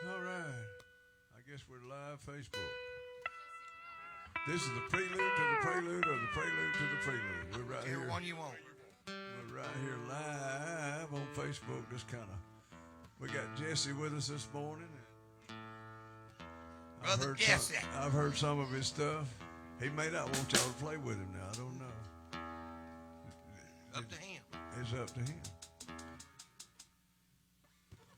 All right. I guess we're live Facebook. This is the prelude to the prelude or the prelude to the prelude. We're right Whichever here. one you want. We're right here live on Facebook. Just kind of. We got Jesse with us this morning. Brother Jesse. I've heard some of his stuff. He may not want y'all to play with him now. I don't know. Up to him. It's up to him.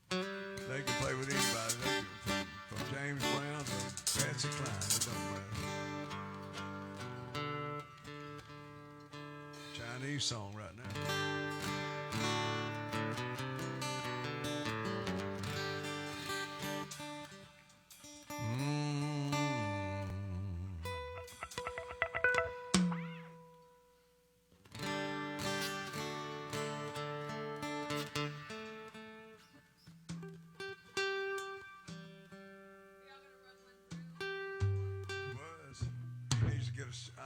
They can play with anybody. They can, from James Brown to Patsy Cline. It don't matter. Chinese song right now.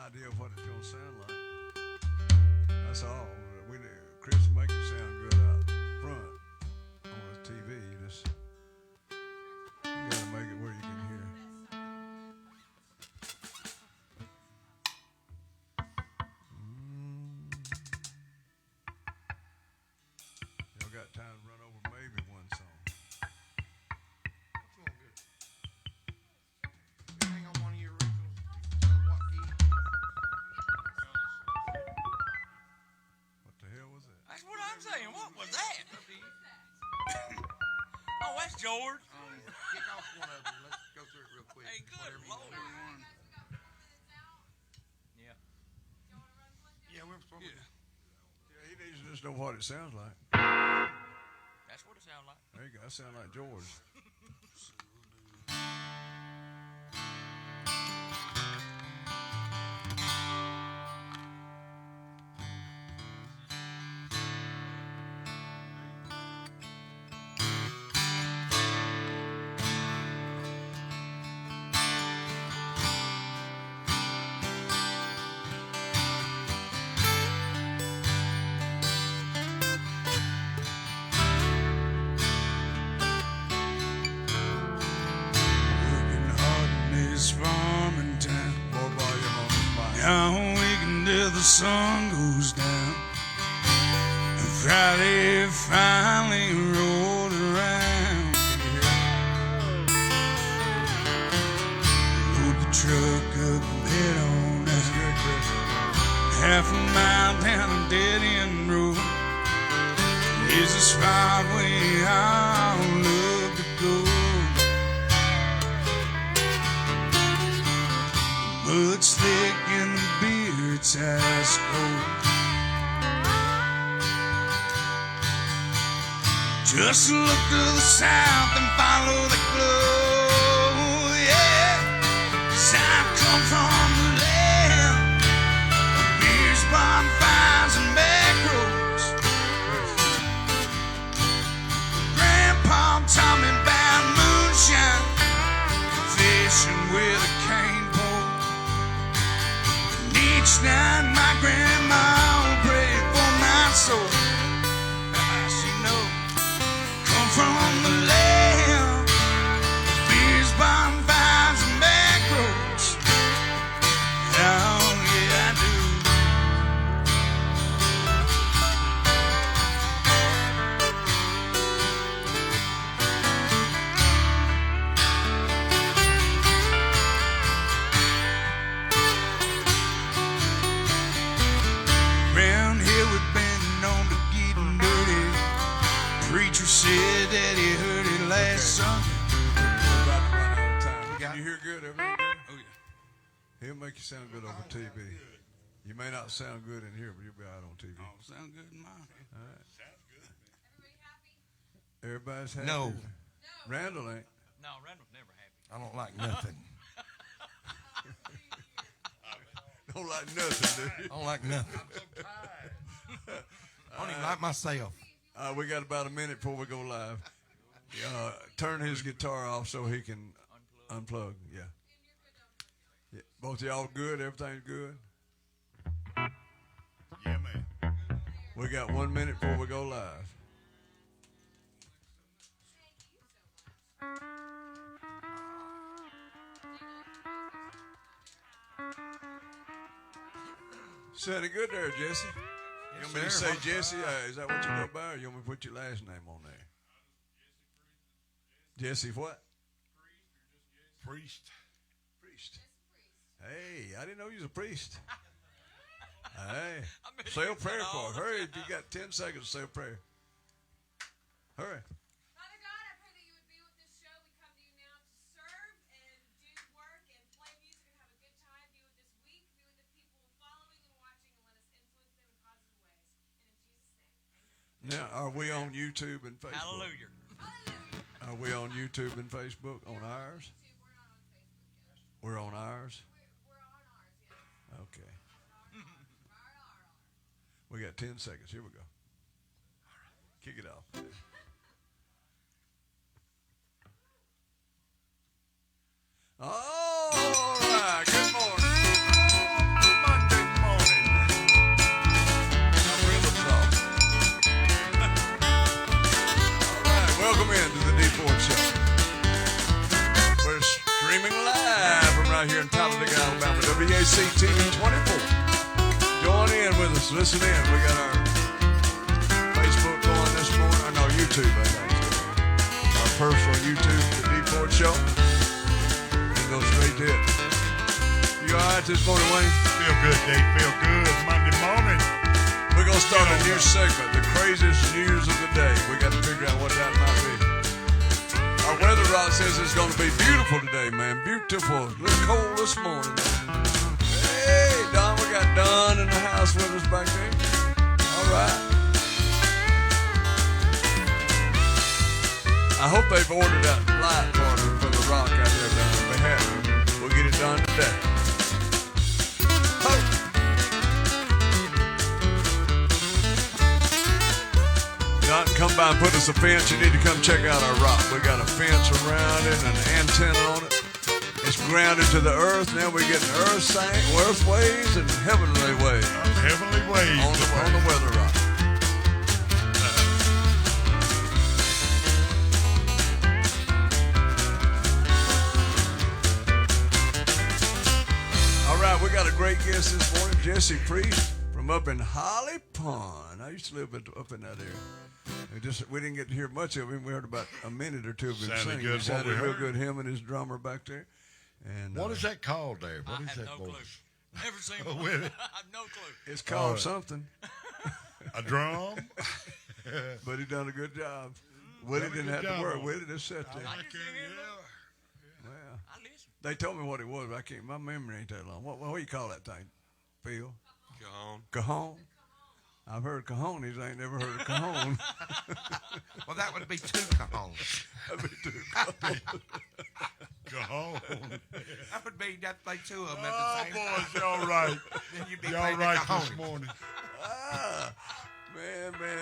Idea of what it's gonna sound like. That's all. We Chris make it sound good out front on the TV. You gotta make it where you can hear. Y'all got time to run over maybe one song. Hang on one of your originals. What the hell was that? That's what I'm saying. What was that? Oh, that's George. Kick off one of them. Let's go through it real quick. Hey, good Lord. Yeah. Yeah, we're supposed to. Yeah, he needs to just know what it sounds like. That's what it sounds like. There you go. That sounds like George. Farming town. Now waking till the sun goes down. And Friday finally rolled around. Load the truck up and head on out. Half a mile down a dead end road is a spot we all love to go. Mud's thick and the beard's ice cold. Just look to the south and follow the glow, yeah. 'Cause I come from the land of beers, bonfires, and back roads. Grandpa taught me about moonshine, fishing with a cane pole. Each night my grandma would pray for my soul. She know, come from the land, beers, bonfires, and back roads. Oh yeah, I do. Round here we've been known to getting dirty. Preacher said that he heard it last Sunday. We're about to run out of time. Can you hear good? Everything good? Oh yeah. He'll make you sound good over TV. You may not sound good in here, but you'll be out on TV. Oh, sound good in mine. All right. Everybody's happy? No. Randall ain't. No, Randall's never happy. I don't like nothing. Don't like nothing, do you? I don't like nothing. I don't even like myself. We got about a minute before we go live. Turn his guitar off so he can unplug. Yeah. Both of y'all good? Everything's good? Yeah, man. We got 1 minute before we go live. Said it good there, Jesse. You want me to sir. say Jesse? Is that what you go by, or you want me to put your last name on there? Jesse what? Priest. Priest. Hey, I didn't know you was a priest. Hey, bet say a you prayer said all for the her. Hurry, you got 10 seconds to say a prayer. Hurry. Father God, I pray that you would be with this show. We come to you now to serve and do work and play music and have a good time. Be with this week. Be with the people following and watching and let us influence them in positive ways. And in Jesus' name, amen. Now, are we on YouTube and Facebook? Hallelujah. Hallelujah. Are we on YouTube and Facebook? On ours? We're not on Facebook yet. We're on ours? We're on ours, yes. Okay. We got 10 seconds. Here we go. Kick it off. All right. Good morning. Monday morning. I'm real soft. All right. Welcome in to the D Ford Show. We're streaming live from right here in Talladega, Alabama. WAC TV 24. Join in with us. Listen in. We got our Facebook going this morning. Or no, YouTube, I think. Our personal YouTube, the D Ford Show. And go straight to it. You all right this morning, Wayne? Feel good, Dave. Feel good. Monday morning. We're going to start a new segment, the craziest news of the day. We got to figure out what that might be. Our weather rod says it's going to be beautiful today, man. Beautiful. A little cold this morning. Hey, Don, we got Don in the house with us back there. All right. I hope they've ordered that light partner for the rock out there, Don. If they haven't, we'll get it done today. Ho! Don, come by and put us a fence. You need to come check out our rock. We got a fence around it and an antenna on it. It's grounded to the earth. Now we're getting earth waves and heavenly waves Heavenly ways. on the weather rock. All right, we got a great guest this morning, Jesse Priest from up in Holly Pond. I used to live up in that area. We didn't get to hear much of him. We heard about a minute or two of him Sounded singing. good He what sounded we real heard. good, him and his drummer back there. And What is that called there? What I is have that no voice? clue. Never seen Oh, one. really? I have no clue. It's called All right. something, A drum? but he done a good job. Willie Done a didn't good have to job work. on it. Willie just sat there. I just sit here and look. Well, I listen. they told me what it was, but I can't. My memory ain't that long. What do you call that thing, Phil? Cajon. I've heard cajones. I ain't never heard of cajon. Well, that would be two cajones. That'd be too Go home. That would be that play two of them at Oh, the same time. boys, y'all right. Then you'd be Y'all playing right the this cajones. morning. Ah,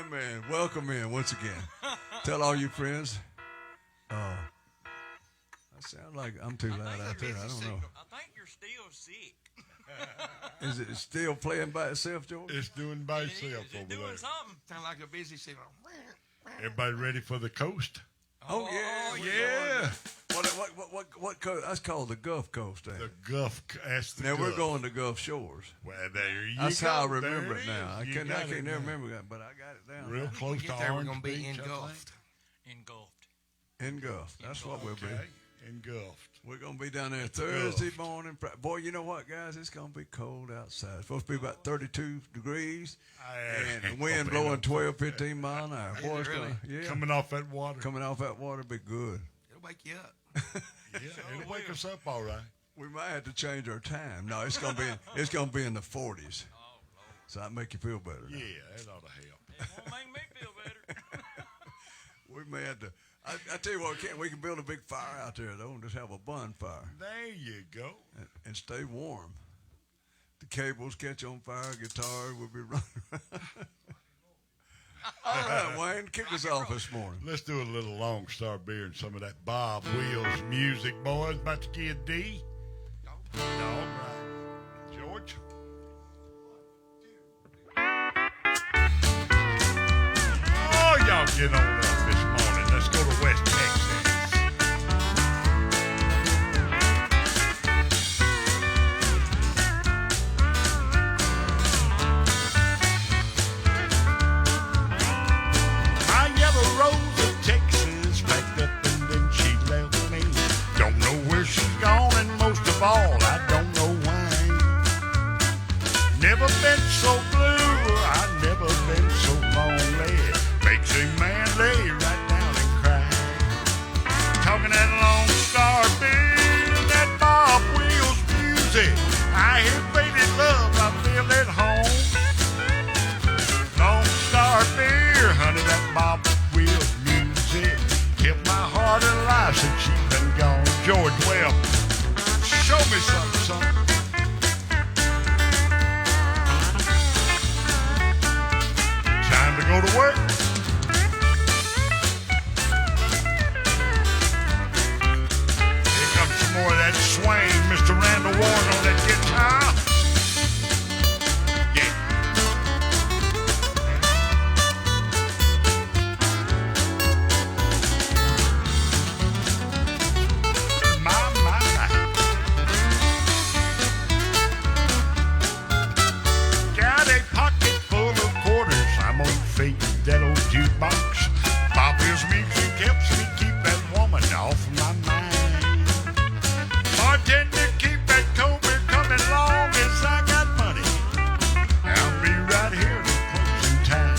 man. Welcome in once again. Tell all your friends. I sound like I'm too loud out there. I don't know. I think you're still sick. Is it still playing by itself, George? It's doing by It itself is. It's over doing there. something. Sound like a busy signal. Everybody ready for the coast? Oh yeah. What coast? That's called the Gulf Coast. Ain't The it? Gulf. That's the Now we're Gulf. going to Gulf Shores. Well, there you That's go. how I There remember it is. now. I You can't got it never now. remember that, but I got it down. Real When close we to get there, we're Orange going to be Beach, I think. engulfed. Engulfed. Engulfed. That's what we'll be. Okay, engulfed. We're going to be down there It's Thursday engulfed. morning. Boy, you know what, guys? It's going to be cold outside. It's supposed to be about 32 degrees. And the wind blowing 12, 15 mile an hour. Boy, it's really? gonna, yeah. Coming off that water. Coming off that water be good. It'll wake you up. Yeah, it'll wake us up all right. We might have to change our time. No, it's gonna be in the 40s. So that make you feel better. Yeah, that ought to help. It won't make me feel better. We may have to. I tell you what, we can build a big fire out there though, and just have a bonfire There you go. and stay warm. The cables catch on fire, guitar will be running around. All right, Wayne, kick us off this morning. Let's do a little Long Star beer and some of that Bob Wills music, boys. About to get D. All right. George? Oh, y'all get on up this morning. Let's go to West Texas. feel at home. Lone Star Beer, honey, that Bob Wills music kept my heart alive since she's been gone. George Webb, show me something, son. Time to go to work. Here comes some more of that swing, Mr. Randall Warren on that guitar. Yeah. My. Got a pocket full of quarters. I'm gonna fake that old jukebox. Bob Wills music helps me keep that woman off my mind. Bartender, keep that cold beer coming long as I got money. I'll be right here till closing time.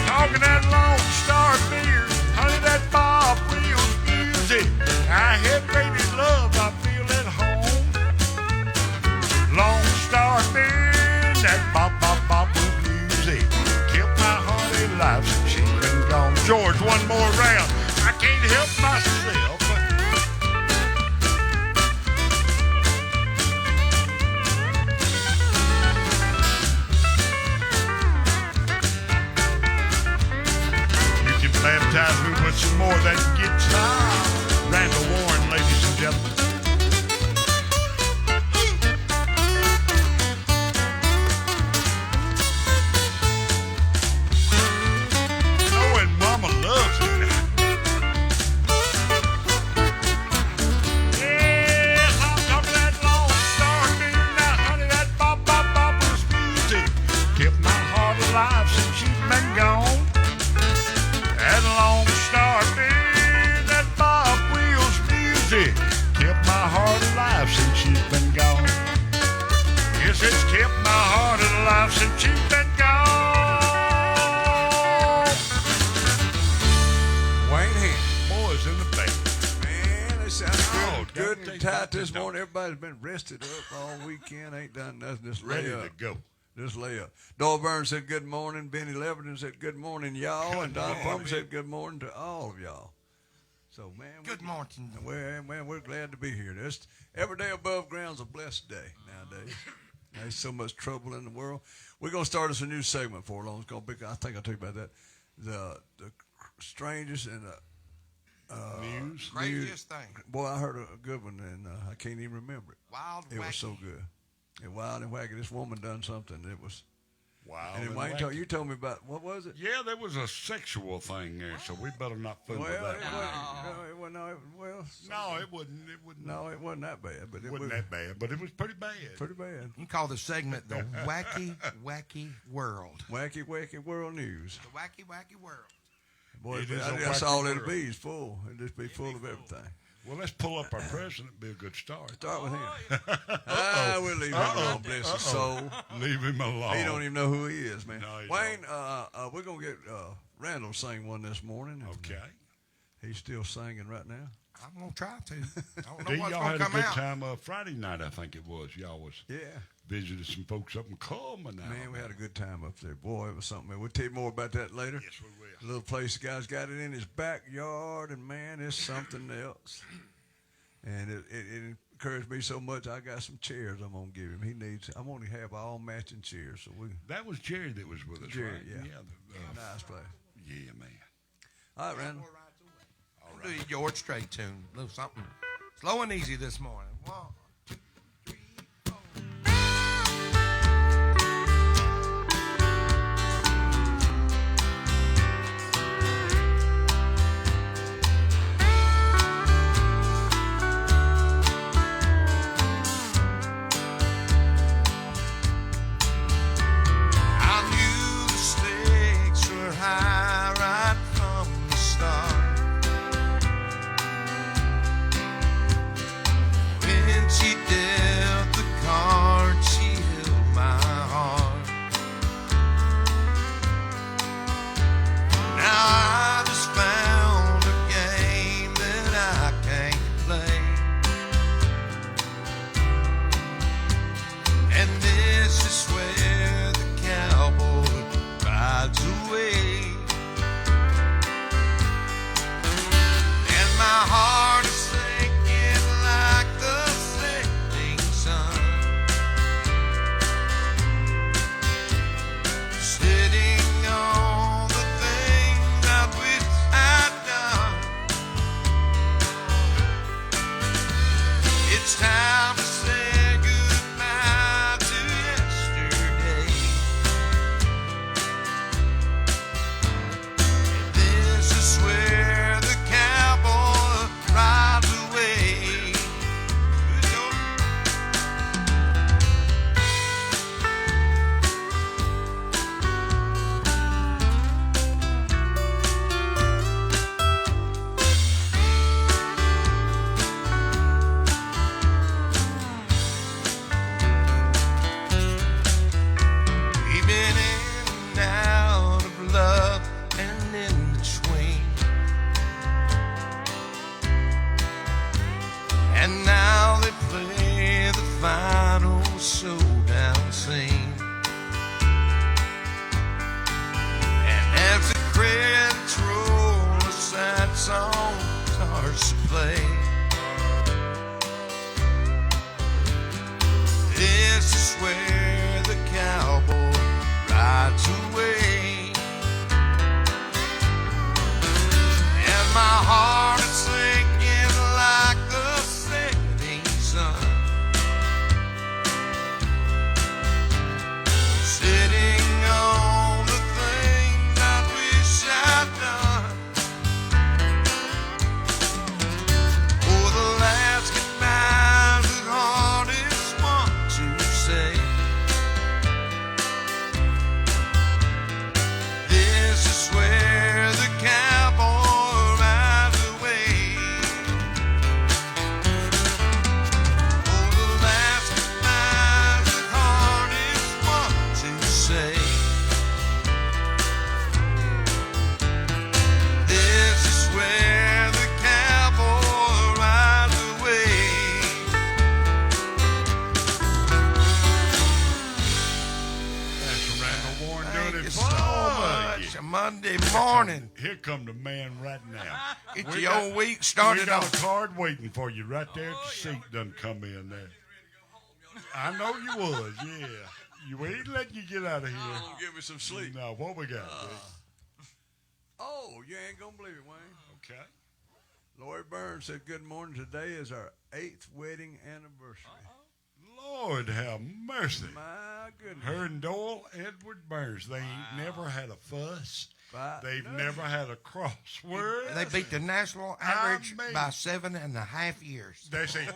Talking that Lone Star Beer, honey, that Bob Wills music. I had baby love, I feel at home. Lone Star Beer, that Bob Wills music kept my heart alive since she's been gone. George, one more round. I can't help myself. You can baptize me with some more of that guitar. Randall Warren, ladies and gentlemen. Knowing Mama loves it now. Yes, I'm talking that Lone Star Beer now, honey, that Bob Wills music kept my heart alive since she's been gone. That Lone Star Beer, that Bob Wills music kept my heart alive since she's been gone. Yes, it's kept my heart alive since she's been gone. Wayne Hen. Boys in the band. Man, they sound Oh, good gotta and take tight that this to morning. Everybody's been rested up all weekend. Ain't done nothing. Just Ready lay to up. go. Just lay up. Doyle Burns said good morning. Benny Leverton said good morning, y'all. And Don Plum said good morning to all of y'all. So, man, Good morning. we're glad to be here. Every day above ground's a blessed day nowadays. There's so much trouble in the world. We're going to start us a new segment for long. It's going to be, I think I'll tell you about that. The strangest and News. Craziest thing. boy, I heard a good one, and I can't even remember it. Wild, It wacky. was so good. And wild and wacky. This woman done something. It was. Wow. And then Wayne you told me about, what was it? Yeah, there was a sexual thing there, so we better not fool with that. No, it wasn't. No, it wasn't that bad, but it wasn't was that bad, but it was pretty bad. pretty bad. You can call the segment the Wacky, Wacky World. Wacky, wacky world news. The Wacky, Wacky World. Boy, It is a that's wacky all it'll world. be. It's full. It'll just be full of everything. Well, let's pull up our president. Be a good start. Start with him. We'll leave him alone, bless his soul. Leave him alone. He don't even know who he is, man. No, he Wayne, we're going to get Randall sing one this morning. Okay. He's still singing right now. I'm going to try to. I don't D, know what's y'all going had to a come good out. time Friday night, I think it was. Y'all was Yeah. visited some folks up in Coleman now. Man, we had a good time up there. Boy, it was something. Man. We'll tell you more about that later. Yes, we will. The little place the guy's got it in his backyard, and man, it's something else. And it encouraged me so much. I got some chairs I'm gonna give him. He needs. I'm gonna have all matching chairs. So we. That was Jerry that was with us, Jerry, right? yeah. Nice place. Yeah, man. All right, Randall. Do your George Strait tune. A little something slow and easy this morning. 1, 2, 3, 4. I knew the stakes were high right from the start. When It's time to say goodbye to yesterday. This is where the cowboy rides away. We've been in and out of love and in between. And now they play the final showdown scene. And as the credits roll, a sad song starts to play. This is where the cowboy rides away. And my heart is sinking like the setting sun. Sitting on the things I wish I'd done. For the last goodbye's the hardest one to say. This is where the cowboy rides away. For the last goodbye's the hardest one to say. This is where the cowboy rides away. That's Randall Warren Thank doing you it so for much. A Monday morning. Here come the man right now. Get We the got- old week We started got off. a card waiting for you right there. The seat done come in there. I know you would, yeah. We ain't letting you get out of here. Oh, give me some sleep. No, what we got? Oh, you ain't gonna believe it, Wayne. Okay. Lori Burns said, "Good morning. Today is our 8th wedding anniversary." Lord have mercy. My goodness. Her and Doyle Edward Burns, they ain't never had a fuss. But They've no. never had a crossword. They beat the national average mean- by 7.5 years. They say,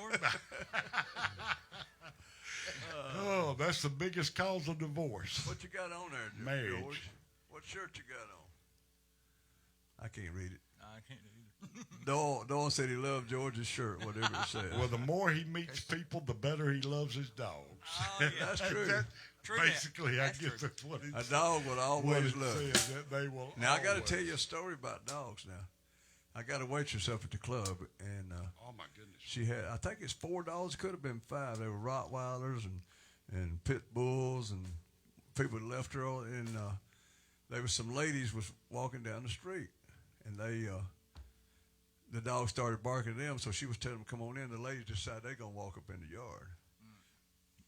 oh, that's the biggest cause of divorce. What you got on there, Marriage. George? What shirt you got on? I can't read it. I can't do either. Doyle said he loved George's shirt, whatever it said. Well, the more he meets people, the better he loves his dogs. Oh, yeah. That's true. True that. Basically, I That's guess true. that's what it A dog will what always it love you. says, that they will Now, I got to always- tell you a story about dogs now. I got a waitress up at the club, and Oh, my goodness. she had, I think it's 4 dogs, could have been 5. They were Rottweilers and pit bulls, and people had left her on, and there was some ladies was walking down the street, and they, the dog started barking at them, so she was telling them, come on in. The ladies decided they're going to walk up in the yard.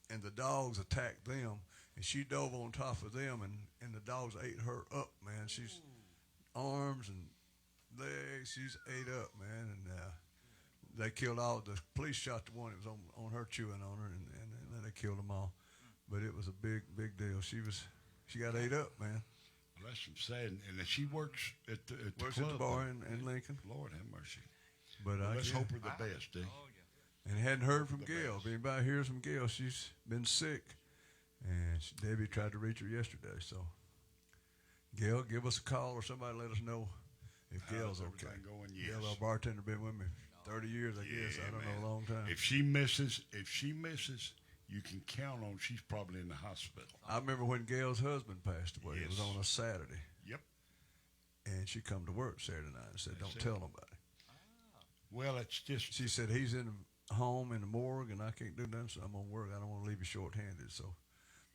And the dogs attacked them, and she dove on top of them, and the dogs ate her up, man. She's arms and legs, she's ate up, man. And they killed all, the police shot the one that was on her chewing on her, and then they killed them all. But it was a big deal. She got ate up, man. Well, that's some sad. And she works at the Works club. at the bar in Lincoln. Lord have mercy. But Well, I let's can't- hope her the best, eh? And hadn't heard from The Gail. best. If anybody hears from Gail, she's been sick. And Debbie tried to reach her yesterday. So, Gail, give us a call or somebody let us know if Gail's How's okay. everything going? Gail, Yes. our bartender, been with me 30 years, I guess. Yeah, I don't man. know, a long time. If she misses, you can count on she's probably in the hospital. I remember when Gail's husband passed away. It was Yes. on a Saturday. Yep. And she come to work Saturday night and said, That's don't it. tell nobody. Well, it's just She said, he's in the home in the morgue and I can't do nothing, so I'm going to work. I don't want to leave you short-handed. So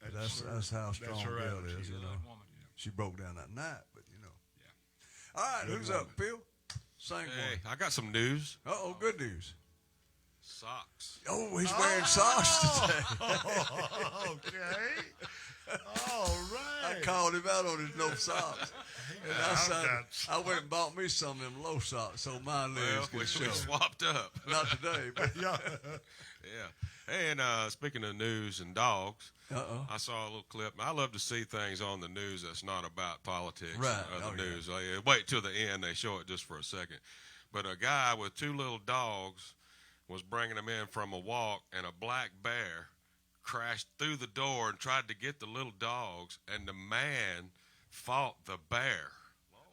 that's how strong her Gail attitude. is, you know. Good woman. She broke down that night, but you know. Yeah. All right, Good who's woman. up, Phil? Sing Hey, I got some news. one. Uh-oh, good news. Socks. Oh, he's wearing socks today. Okay. All I right. called him out on his no socks. And I I've said, got I went and bought me some of them low socks so my legs Well, could we show. swapped up. Not today, but Yeah. Yeah. Hey, and speaking of news and dogs, uh-oh. I saw a little clip. I love to see things on the news that's not about politics Right. and other Oh, yeah. news. Wait till the end. They show it just for a second. But a guy with two little dogs was bringing them in from a walk, and a black bear crashed through the door and tried to get the little dogs, and the man fought the bear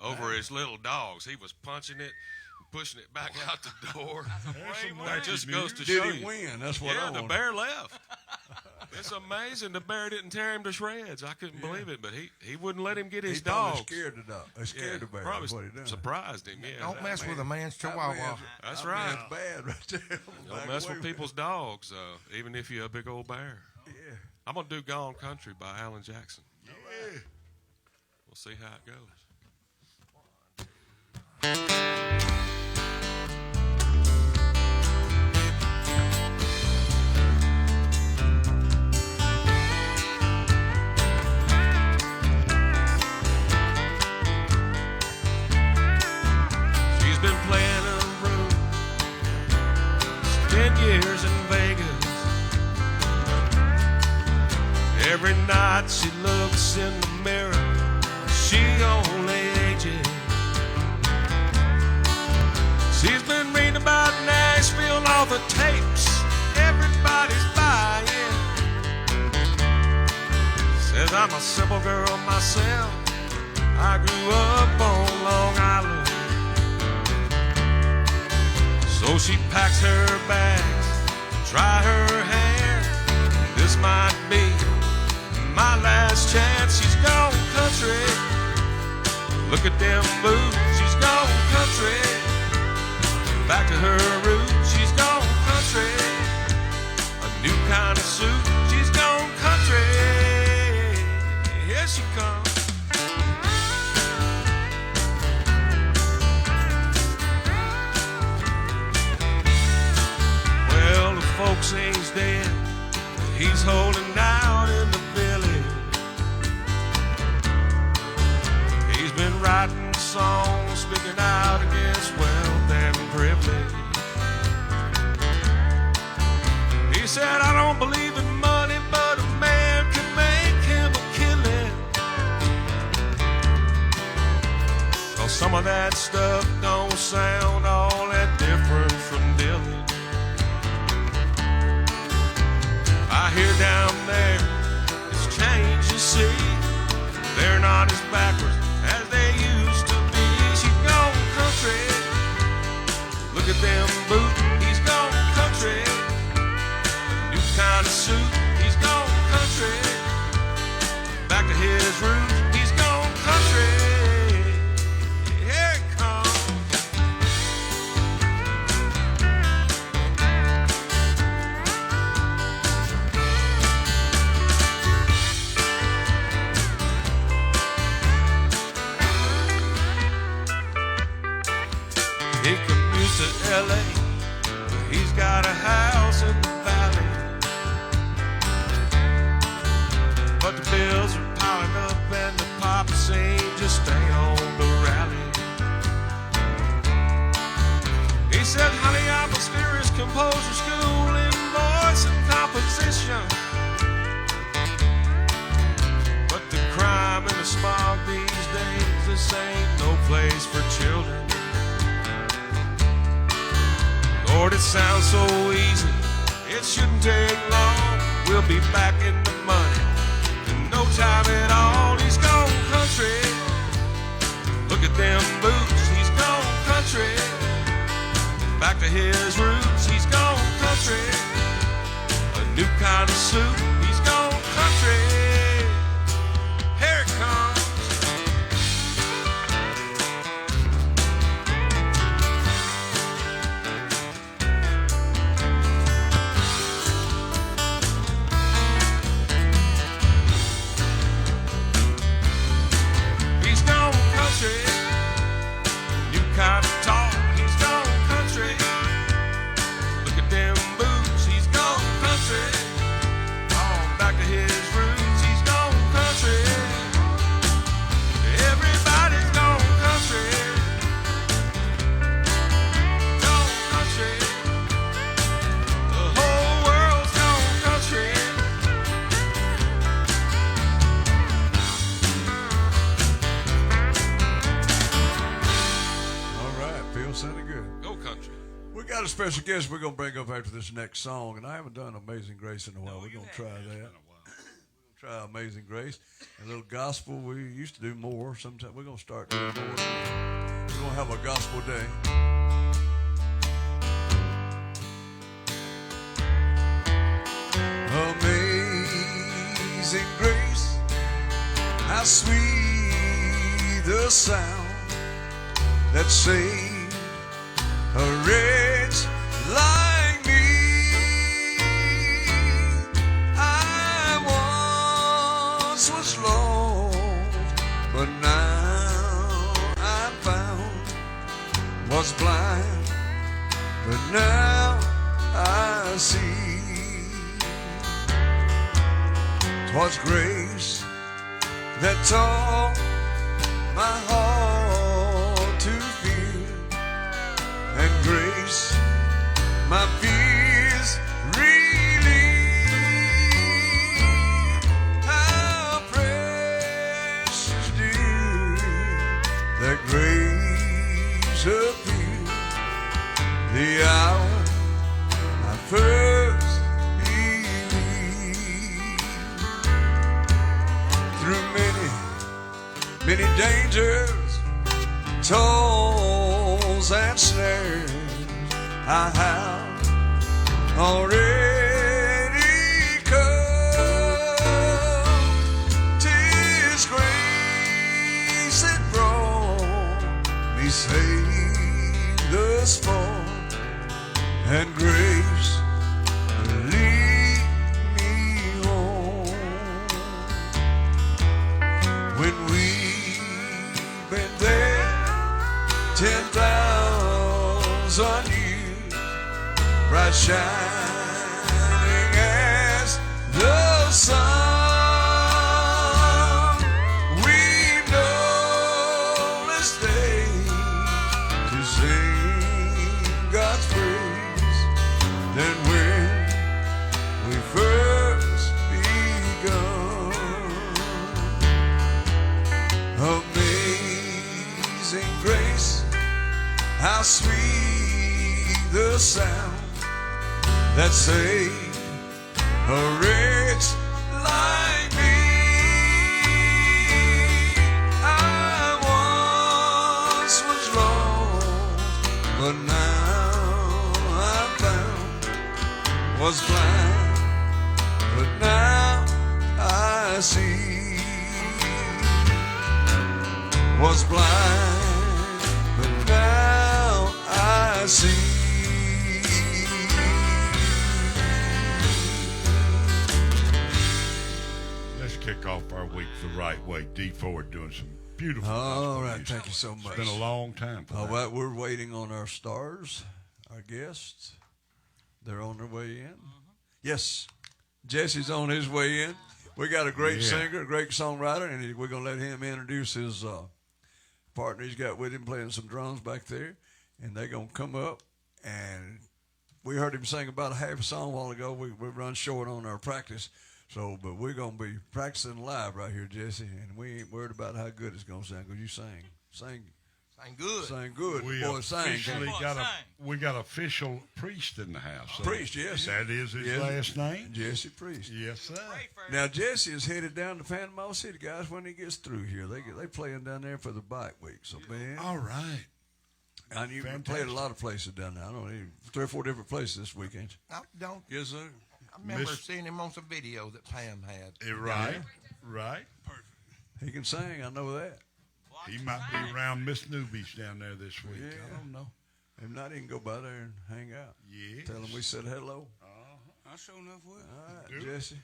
over his little dogs. He was punching it, pushing it back out the door. That just goes to Did show he you. win? That's what I Yeah, the want. bear left. It's amazing the bear didn't tear him to shreds. I couldn't believe it, but he wouldn't let him get his He probably dog. scared the dog. Scared the bear. Probably That's what he done. surprised him. Yeah, Don't mess with a man's That chihuahua. man's- That's that right. man's bad right there. Don't mess with people's dogs, even if you're a big old bear. Yeah. I'm gonna do "Gone Country" by Alan Jackson. Yeah. We'll see how it goes. She's been playing a room 10 years in Vegas. Every night she looks in the mirror, she only ages. She's been reading about Nashville and all the tapes, everybody's buying. Says I'm a simple girl myself, I grew up on Long Island. So she packs her bags, try her hand. This might be my last chance. She's gone country. Look at them boots. She's gone country. Back to her roots. She's gone country. A new kind of suit. She's gone country. Here she comes. Well, the folks say he's dead. He's holding out in the village. He's been writing songs, speaking out against wealth and privilege. He said, I don't believe in money, but a man can make him a killing. 'Cause some of that stuff don't sound all that different from Dylan. I hear down there it's changed, you see. They're not as backwards as they used to be. She's gone country. Look at them boots. He's gone country. New kind of suit. He's gone country. Back to his roots. He's gone country. Here it comes. He commutes to L.A. He's got a house in the valley, but the bills are piling up and the pops ain't just staying on the rally. He said, honey, I'm a serious composer, school in voice and composition, but the crime and the smog these days, this ain't no place for children. Lord, it sounds so easy, it shouldn't take long. We'll be back in the money in no time at all. He's gone country. Look at them boots. He's gone country. Back to his roots. He's gone country. A new kind of suit. He's gone country. Here it comes. He's gone country. New kind of talk. He's gone country. Look at them country. We got a special guest we're going to bring up after this next song, and I haven't done Amazing Grace in a while. We're going to try that. We're going to try Amazing Grace. A little gospel. We used to do more. Sometimes we're going to start doing more. We're going to have a gospel day. Amazing grace, how sweet the sound that saved a wretch like me. I once was lost, but now I'm found. Was blind, but now I see. 'Twas grace that taught my heart to fear, and grace my fears relieved. How precious dear that grace appeared the hour I first believed. Through many dangers, toils and snares, I have already come. 'Tis grace that brought me safe thus far, and grace will lead me home. When we've been there 10,000 years, bright shining as the sun, we've no less days to sing God's praise than when we first begun. Amazing grace, how sweet the sound that saved a wretch like me. I once was lost, but now I'm found. Was blind, but now I see. Was blind, but now I see. Let's kick off our week the right way. D4 doing some beautiful All gospel right, music. thank you so much. It's been a long time for All that. right, we're waiting on our stars, our guests. They're on their way in. Yes, Jesse's on his way in. We got a great singer, a great songwriter, and we're going to let him introduce his partner he's got with him playing some drums back there. And they're going to come up, and we heard him sing about a half a song a while ago. We run short on our practice, but we're going to be practicing live right here, Jesse, and we ain't worried about how good it's going to sound because you sing good. Sing good. We Boy, sing. officially got official priest in the house. So Priest, yes. That is his Yes. last name? Jesse Priest. Yes, sir. Now Jesse is headed down to Panama City, guys. When he gets through here, they playing down there for the bike week. So man, All right. and you played Fantastic. a lot of places down there. I don't know, 3 or 4 different places this weekend. I don't. Yes, sir. I remember Miss- seeing him on some video that Pam had. Right. Right. He can sing. I know that. He might be around Miss Newbies down there this week. Yeah. I don't know. If not, he can go by there and hang out. Yes. Tell him we said hello. I sure enough will. All right, Do it. Jesse.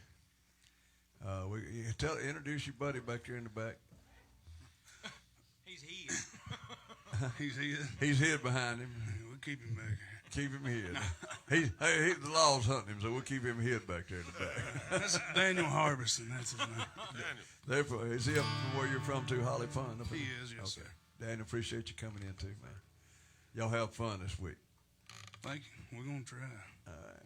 Introduce your buddy back there in the back. He's here. He's here. He's hid behind him. We'll keep him back here. Keep him hid. The law's hunting him, so we'll keep him hid back there in the back. That's Daniel Harbison. That's his name. Therefore, is he up from where you're from too, Holly Fun? He is, yes, sir. Daniel, appreciate you coming in too, man. Y'all have fun this week. Thank you. We're going to try.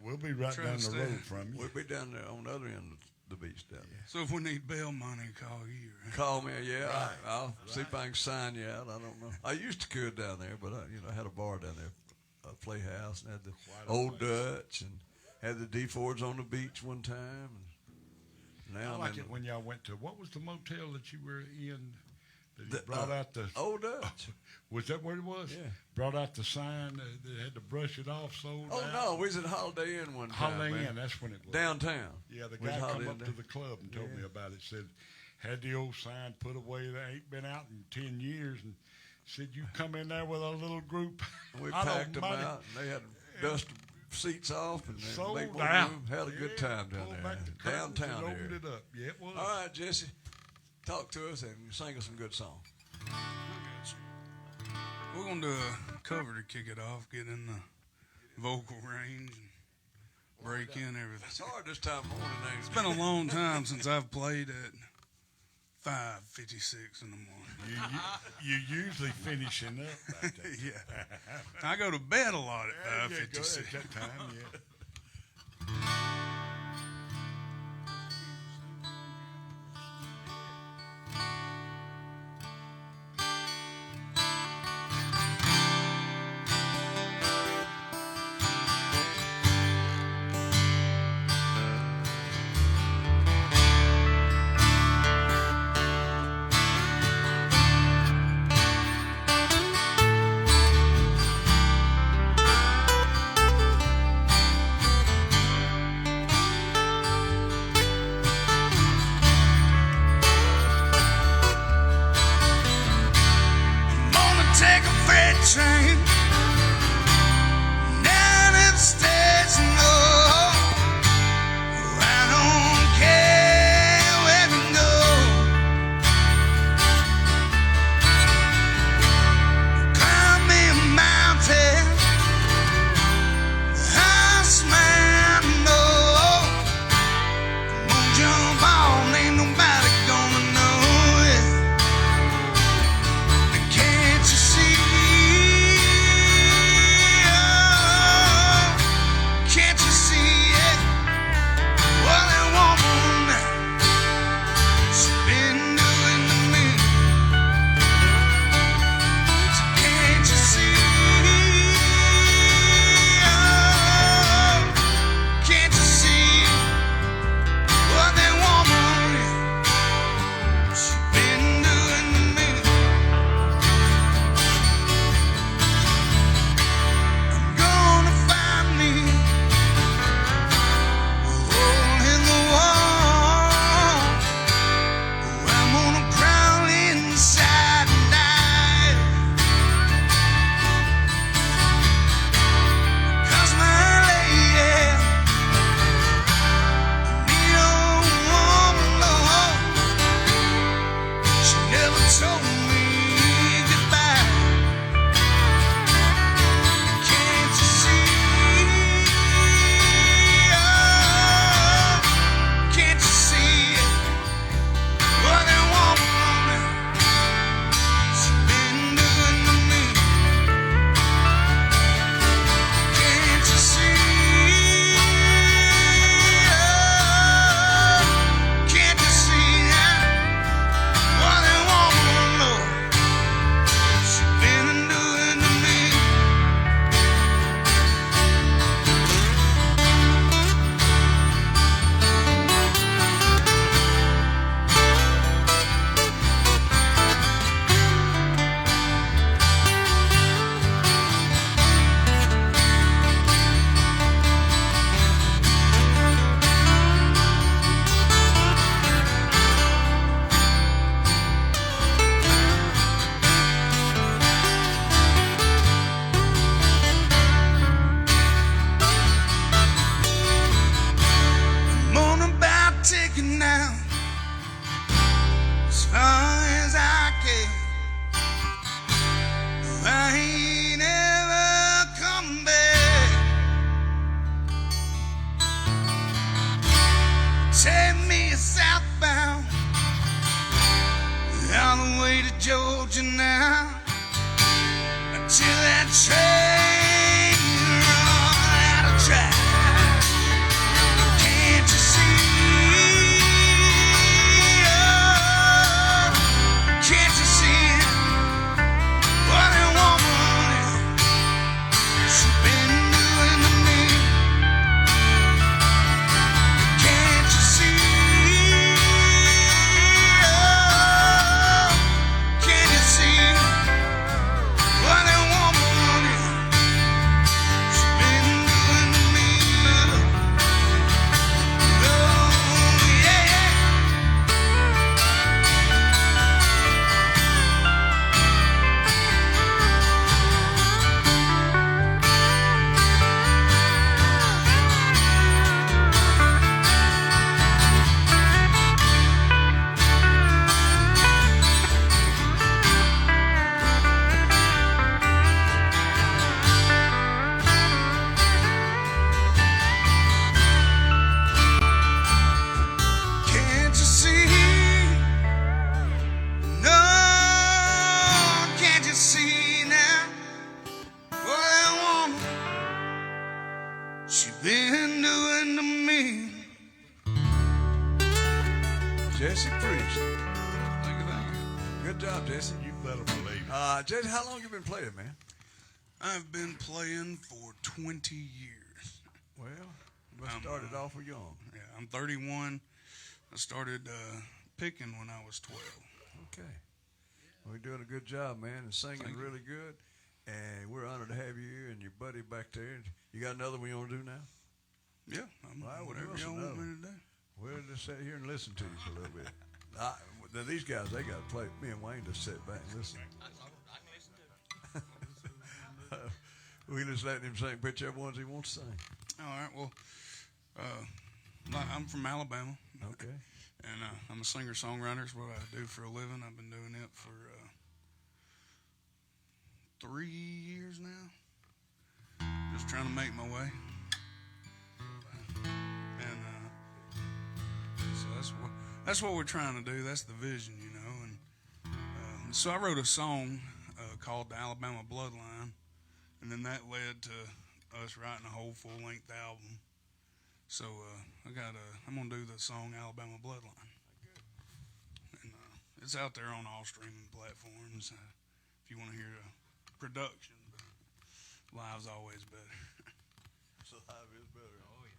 We'll be right Try down to the stay. road from you. We'll be down there on the other end of the beach down there. So if we need bail money, call you. Right? Call me, I'll see if I can sign you out. I don't know. I used to could down there, but I had a bar down there playhouse and had the Quite a old place. Dutch and had the D-Fords on the beach one time. And now I I'm like in it when y'all went to, what was the motel that you were in? That you the, brought out the, old Dutch. was that what it was? Yeah. Brought out the sign that had to brush it off, sold Oh out. no, we was at Holiday Inn one time. Holiday man. Inn, that's when it was. Downtown. Yeah, the We was guy Holiday come Inn up to the club and told me about it. Said, had the old sign put away that ain't been out in 10 years, and said, you come in there with a little group. And we I don't packed them mind it. out, and they had dust seats off, and they Sold made more out. room. Had a good Yeah, time down pulled there. back the curtains Downtown and area. opened it up. Yeah, it was. All right, Jesse, talk to us and sing us some good songs. I got you. We're gonna do a cover to kick it off, get in the vocal range, and break in everything. It's hard this time of morning, ain't it? It's been a long time since I've played at 5:56 in the morning. You usually finishing up about that. Yeah, I go to bed a lot at Yeah, go 5:56. at that time, yeah. Thank been doing to me. Jesse Priest. Thank you, thank you. Good job, Jesse. You better believe it. Jesse, how long you been playing, man? I've been playing for 20 years. Well, you must have started off young. Yeah, I'm 31. I started picking when I was 12. Okay. Well, you're doing a good job, man, and singing Thank you. really good. And we're honored to have you here and your buddy back there. You got another one you want to do now? Yeah, Well, whatever give us y'all want another. me to do. We'll just sit here and listen to you for a little bit. Now these guys, they got to play. Me and Wayne just sit back and listen. We just let him sing whichever ones he wants to sing. All right, well, I'm from Alabama. Okay. And I'm a singer-songwriter. Is what I do for a living. I've been doing it for 3 years now. Just trying to make my way. And so that's what we're trying to do. That's the vision, you know. And so I wrote a song called "The Alabama Bloodline," and then that led to us writing a whole full-length album. So I'm gonna do the song "Alabama Bloodline," and it's out there on all streaming platforms. If you want to hear the production, but live's always better. So live is better. Oh, yeah.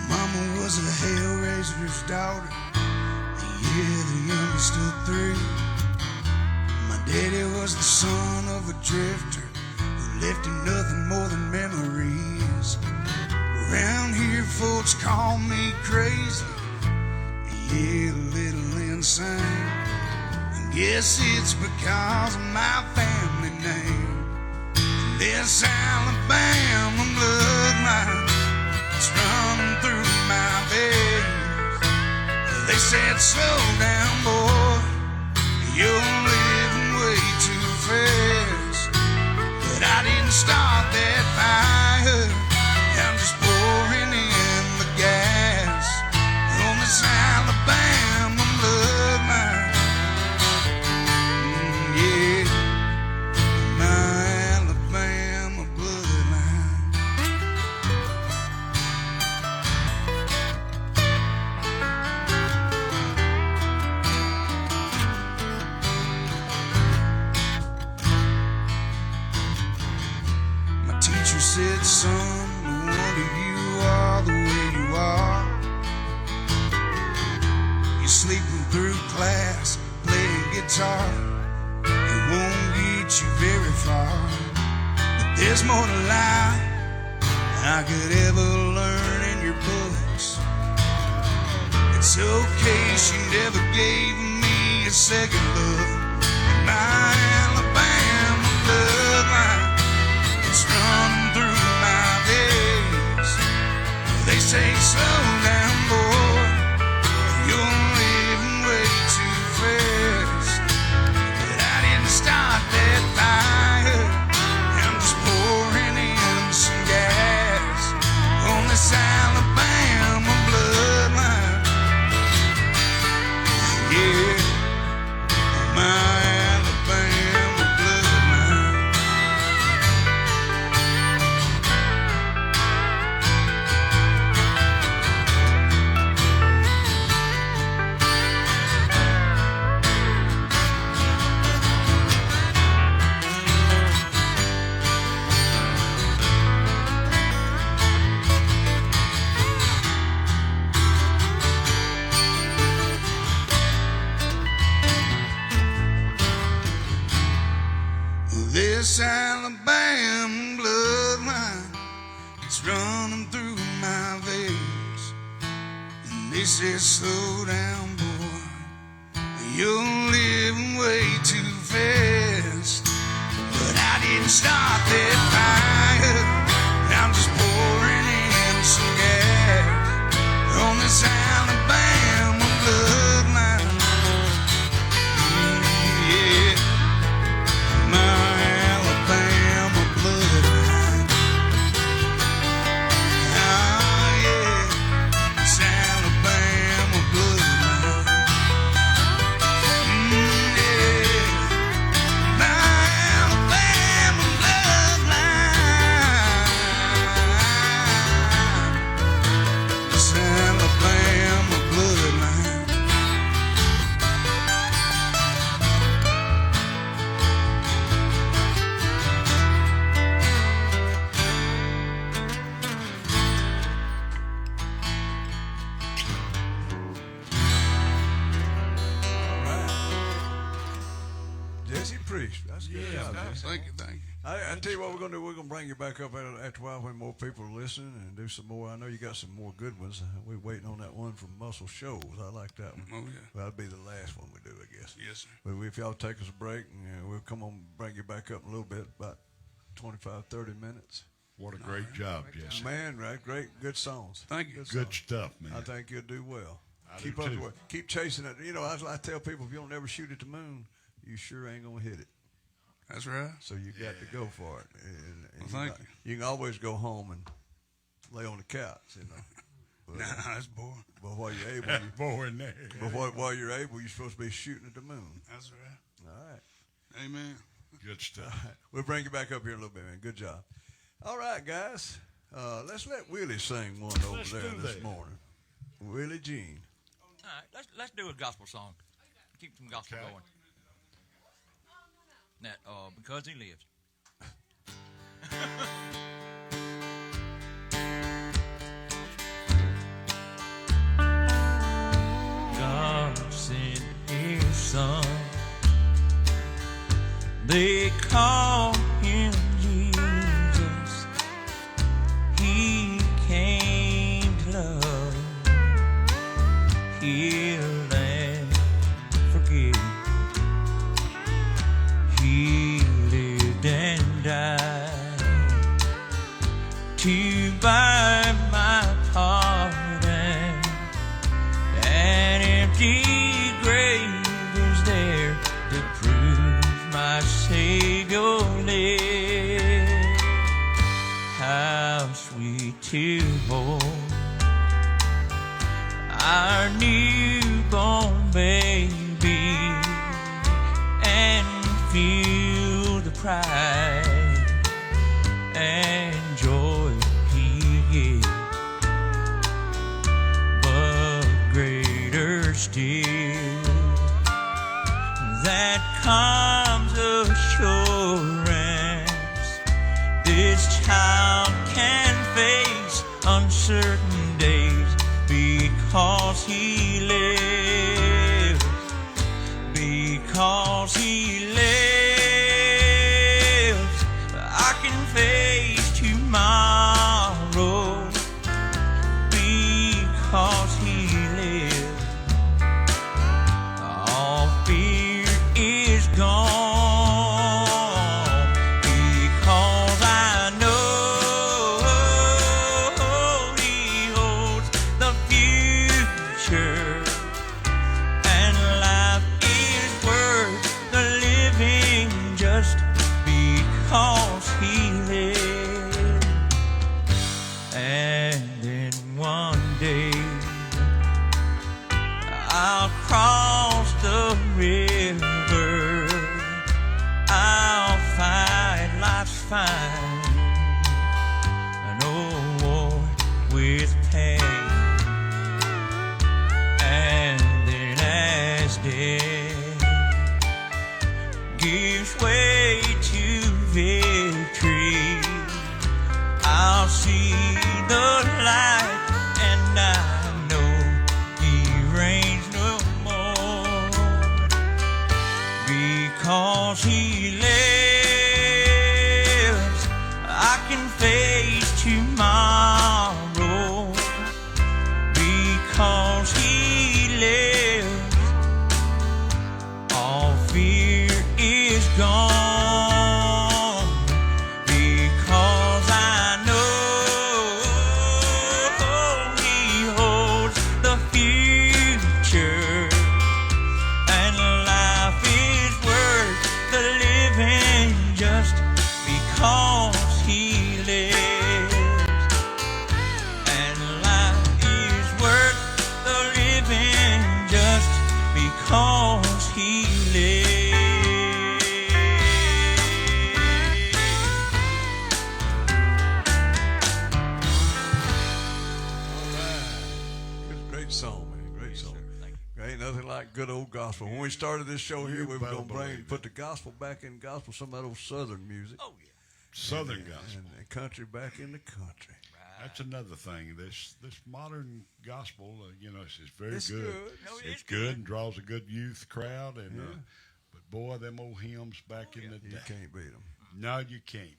My mama was a hellraiser's daughter, and yeah, the youngest of three. My daddy was the son of a drifter who left him nothing more than memories. Around here, folks call me crazy, yeah, a little insane. I guess it's because of my family name. This Alabama bloodline, it's running through my veins. They said, slow down, boy, you're living way too fast. But I didn't start that fire, I'm just pouring in the gas on this Alabama bloodline. Yeah, my Alabama bloodline. My teacher said, son, no wonder you are the way you are. You're sleeping through class, playing guitar. It won't get you very far. But there's more to life I could ever learn in your books. It's okay, she never gave me a second look. And my Alabama bloodline, it's running through my veins. They say, slow down, boy, you're living way too fast. But I didn't start that fire, I'm just pouring in some gas on this Alabama bloodline. Yeah, my Alabama bloodline. This Alabama bloodline, it's running through my veins. And they say, slow down, boy, you're living way too fast. But I didn't start that fire, I'm just pouring in some gas on this Alabama bloodline. Yeah, my Alabama bloodline. Ah, yeah. Reese. That's a good job. man. Thank you, thank you. I tell you what we're going to do. We're going to bring you back up after a while when more people are listening and do some more. I know you got some more good ones. We're waiting on that one from Muscle Shoals. I like that one. Oh, yeah. Well, that'll be the last one we do, I guess. Yes, sir. But if y'all take us a break, and we'll come on bring you back up in a little bit, about 25, 30 minutes. What a great job, Jesse. Man, right? Great, good songs. Thank you. Good stuff, man. I think you'll do well. I Keep do up too. the way. Keep chasing it. You know, I tell people, if you don't ever shoot at the moon, you sure ain't gonna hit it. That's right. So you got to go for it. And Well, thank you. You can always go home and lay on the couch, you know. But, Nah, that's boring. but while you're able, you, Boy in there. but while you're able, you're supposed to be shooting at the moon. That's right. All right. Amen. Good stuff. We'll bring you back up here in a little bit, man. Good job. All right, guys. Let's let Willie sing one over Let's there do this that. morning. Willie Jean. All right, let's do a gospel song. Keep some gospel Okay. going. That because he lives. God sent His Son. They call Him Jesus. He came to love, heal, and forgive. He lived and died to buy my pardon. An empty grave is there to prove my Savior lives. How sweet to hold our newborn baby and feel the pride and joy he gives. But greater still, that comes assurance this child can face uncertain days because he lives, because he lives. I can face tomorrow because he lives. All fear is gone because I know he holds the future, and life is worth the living just because he lives. And then one day I'll cross the river, I'll fight life's fight, no war with pain. And then as death gives way to victory, I'll see the light, and I know he reigns no more because he lives. I can face tomorrow because he lives. All fear is gone because I know he holds the future, and life is worth the living just because he lives. And life is worth the living just because he lives. Great song, man. Great song. Thank Ain't nothing like good old gospel. When we started this show here, we were better going to believe put the gospel back in gospel, some of that old Southern music, Oh, yeah. Southern gospel. and the country back in the country. That's another thing. This modern gospel, it's very It's good. good. No, it It's is good good. and draws a good youth crowd, and But boy, them old hymns back in the day. You can't beat them. No, you can't.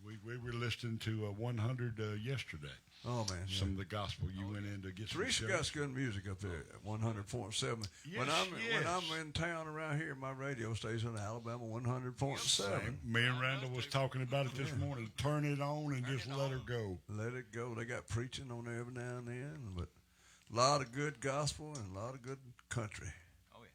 We were listening to 100 yesterday. Oh, man. Yeah. Some of the gospel you went in to get some Teresa shows. got good music up there at 100.7. Yes, when I'm yes. in town around here, my radio station, Alabama 100.7. Me and Randall was talking about it this morning. Turn it on and just let her go. Let it go. They got preaching on there every now and then, but a lot of good gospel and a lot of good country. Oh, yeah.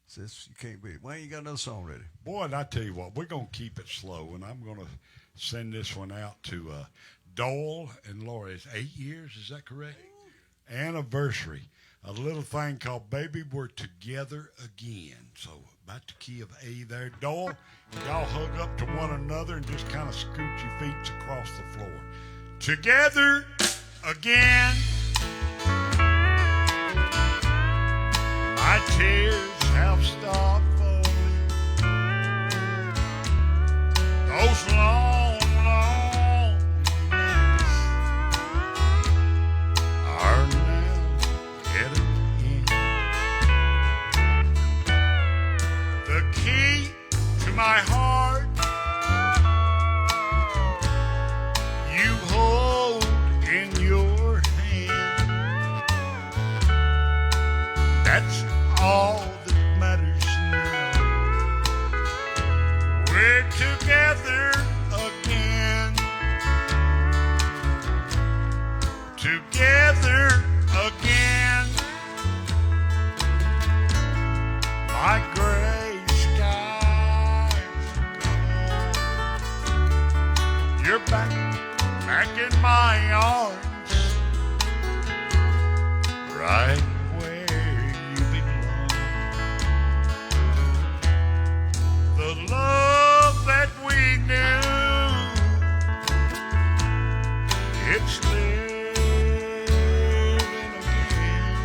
So you can't beat it. Wayne, you got another song ready? Boy, and I tell you what, we're going to keep it slow, and I'm going to send this one out to Doyle and Laura. It's 8 years, is that correct? Anniversary. A little thing called Baby We're Together Again. So about the key of A there. Doyle, y'all hug up to one another and just kind of scoot your feet across the floor. Together again. My tears have stopped falling. Those long, long nights are now at an end. The key to my heart you hold in your hand. That's all that matters now. We're together again. Together again. My gray skies gone. You're back in my arms, right where you belong. The love that we knew, it's living again.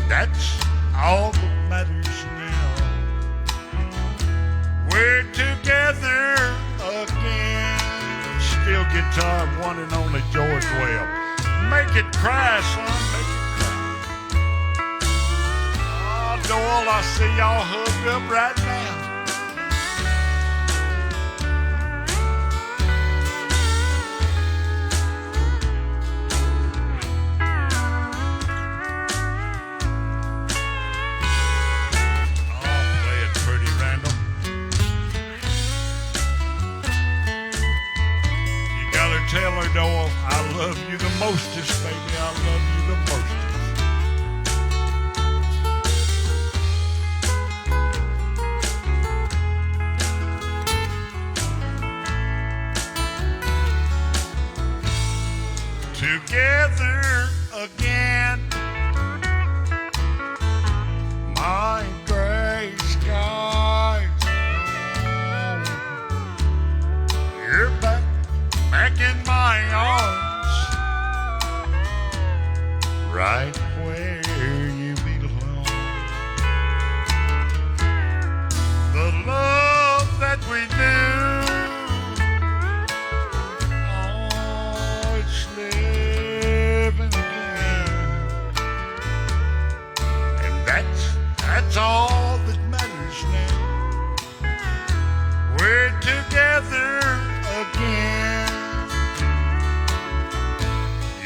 That's all that matters now. We're together again. Steel guitar, one and only George Webb. Make it cry, son, make it cry. Oh, Doyle, I see y'all hugged up right now. Oh, play it pretty, Randall. You gotta tell her, Doyle, I love you the mostest, baby. I love you the mostest. Together again. My gray skies. You're back in my arms, right where you belong. The love that we knew, oh, it's living again, and that's all that matters now. We're together again.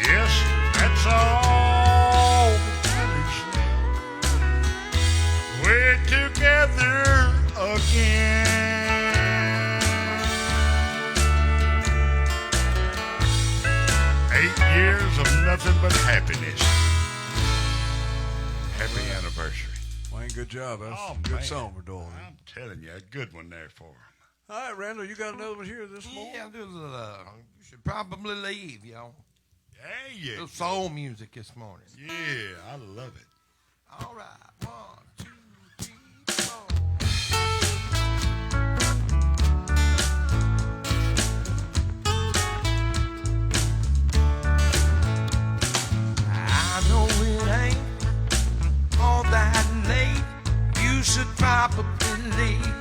Yes, that's all that matters now. We're together again. 8 years of nothing but happiness. Happy anniversary. Wayne, good job. That's Oh, a good man. song for Doyle. I'm telling you, a good one there for him. All right, Randall, you got another one here this morning? Yeah, you should probably leave, y'all. Hey, yeah. Little soul music this morning. Yeah, I love it. All right, 1, 2, 3, 4. I know it ain't all that late. You should probably leave.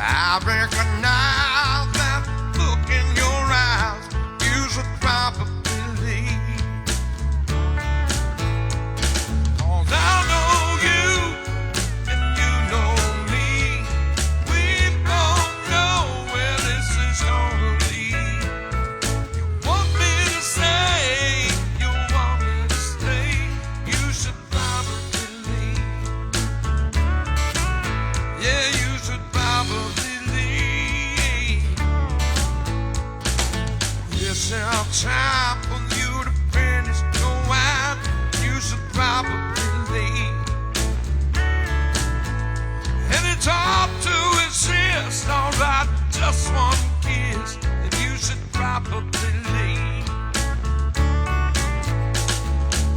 I recognize that look in your eyes. You should probably leave. yourself time for you to finish your wine. You should probably leave. And it's hard to insist on that just one kiss, and you should probably leave.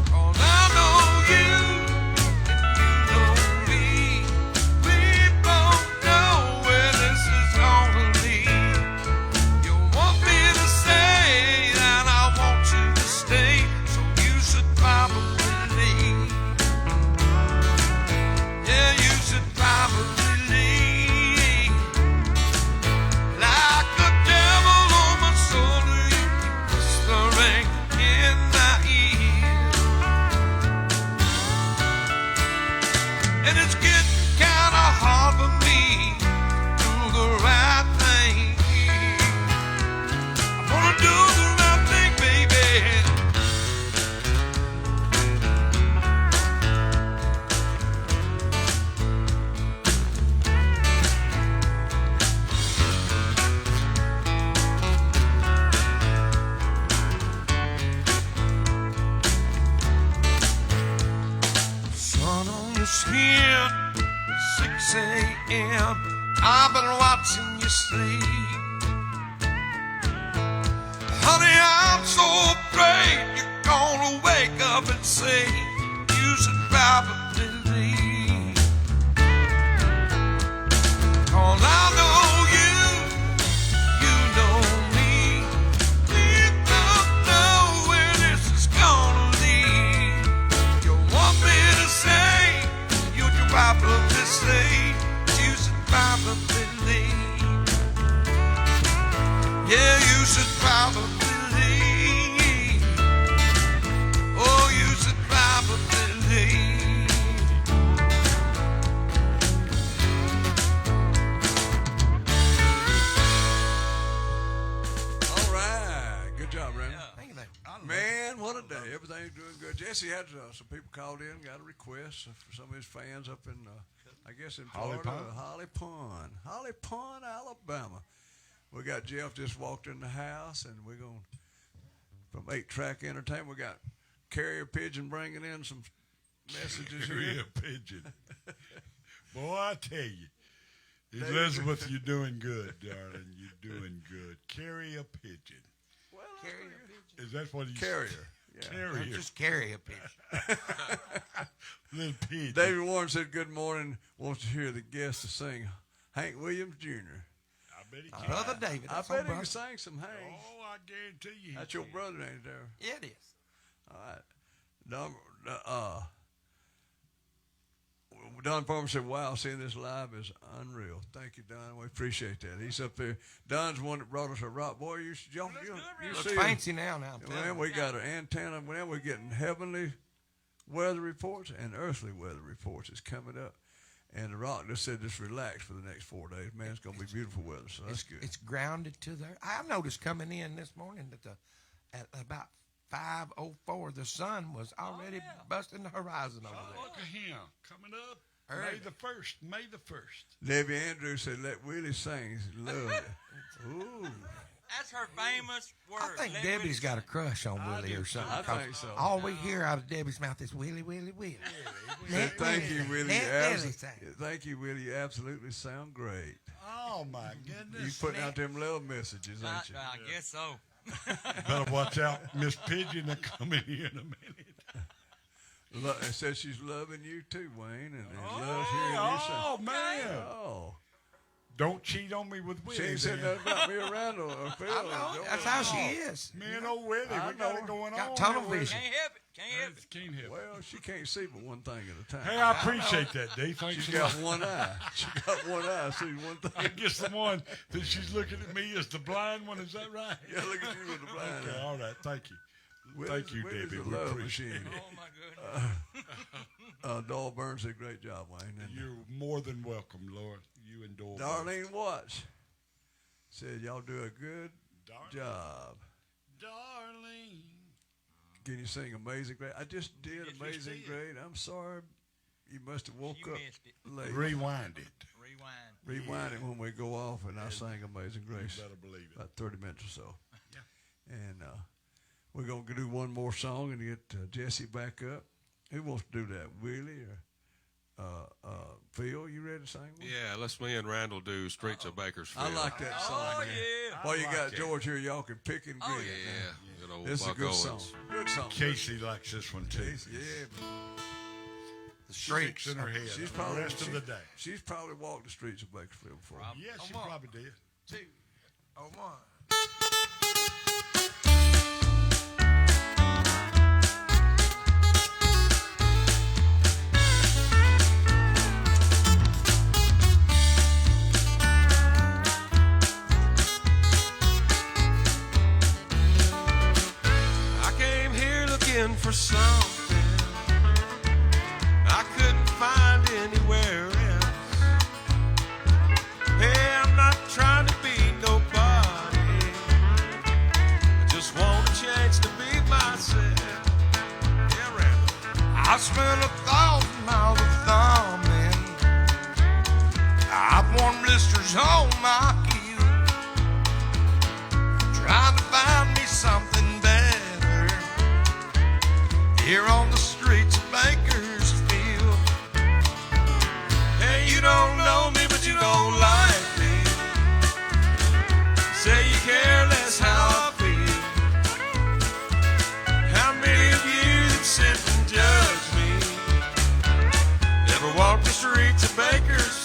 'Cause I know you, and you know me. We both know where this is gonna lead. You want me to stay, and I want you to stay, so you should probably leave. Yeah, you should probably leave. Like a devil on my shoulder, you keep whispering in my ear. And it's getting kinda hard for me to do the right thing. I wanna do the right thing, baby. Sun on your skin, 6 a.m. I've been watching you sleep. Honey, I'm so afraid you're gonna wake up and say you should probably leave. 'Cause I know you, you know me. We both know where this is gonna lead. You want me to say, you should probably say, you should probably leave. Yeah, you should probably leave. Oh, you should probably leave. All right. Good job, Randy. Thank you, Man, what a day. Everything's doing good. Jesse had some people called in, got a request for some of his fans up in, I guess in Holly Florida. Pond? Holly Pond, Alabama. We got Jeff just walked in the house, and we're going, from 8-Track Entertainment, we got Carrier Pigeon bringing in some messages Carry here. a pigeon. Boy, I tell you. Elizabeth, you're doing good, darling. You're doing good. Carry a pigeon. Well, Is that what you Carrier. Yeah. Carrier. Just carry a piece. Little pigeon. David Warren said, good morning. Wants to hear the guest to sing Hank Williams Jr. I bet he can. Brother David. I That's bet my he brother. can sing some Hank. Oh, I guarantee you. he That's your can. brother, ain't it, there? Yeah, it is. All right. Don Farmer said, wow, seeing this live is unreal. Thank you, Don. We appreciate that. He's up there. Don's the one that brought us a rock. Boy, you Looks see fancy now. I'm telling Man, you. we got an antenna. Man, we're getting heavenly weather reports and earthly weather reports. It's coming up. And the rock just said just relax for the next 4 days. Man, it's going to be beautiful weather, so that's good. It's grounded to there. I noticed coming in this morning that at about 5:04, the sun was already busting the horizon over there. Look at him coming up. Early. May the 1st. May the 1st. Debbie Andrews said, let Willie sing. Love it. Ooh. That's her famous word. I think Let Debbie's Willie got a crush on Willie or something. I 'cause think so. All we hear out of Debbie's mouth is Willie, Willie, Willie. Said, thank you, Willie. Let Willie sing. Thank you, Willie. You absolutely sound great. Oh, my goodness. You putting out them love messages, ain't you? I guess so. Better watch out. Miss Pigeon will come in here in a minute. It says she's loving you too, Wayne, and loves hearing you sing. Oh, man. Oh. Don't cheat on me with Willie. She ain't said then. nothing about me around or Phil. I know. That's how she is. Me and old Willie, I we got know. it going Got on. tunnel here, Willie. vision. Can't help it. Can't help it. Can't help it. Well, she can't see but one thing at a time. Hey, I appreciate that, Dave. Thanks She's a lot. got one eye. She got one eye, sees one I thing. guess the one that she's looking at me is the blind one. Is that right? Yeah, look at you with the blind Okay, eye. all right. Thank you. Willie's- Thank you, Willie's Debbie. a We love appreciate machine. it. Oh my goodness. Doll Burns did a great job, Wayne. And You're more than welcome, Lord. You and Dora. Darlene Watts said y'all do a good job. Darling. Can you sing Amazing Grace? I just did Yes, we Amazing did. Grace. I'm sorry. You must have woke You up missed it. late. Rewind it. Rewind. Rewind it when we go off, and I sang Amazing Grace You better believe it. about 30 minutes or so. And we're going to do one more song and get Jesse back up. Who wants to do that, Willie or Phil? You ready to sing one? Yeah, let's me and Randall do Streets of Bakersfield. I like that song. Oh, man. yeah. While you got George here, y'all can pick and grit. Yeah, good old This is a Buck good Owens. song. Good song. Casey likes this one too. Yeah. The streets in her head. She's the probably rest of the day. She's probably walked the streets of Bakersfield before. Yeah, she Come on. probably did. 2, 1. I came here looking for something I couldn't find anywhere else. Hey, I'm not trying to be nobody. I just want a chance to be myself. Yeah, Randall. I spent 1,000 miles of thumbing. I've worn blisters on my heel, trying to find me something better here on the streets of Bakersfield. Hey, you don't know me, but you don't like me. Say you care less how I feel. How many of you that sit and judge me never walk the streets of Bakersfield?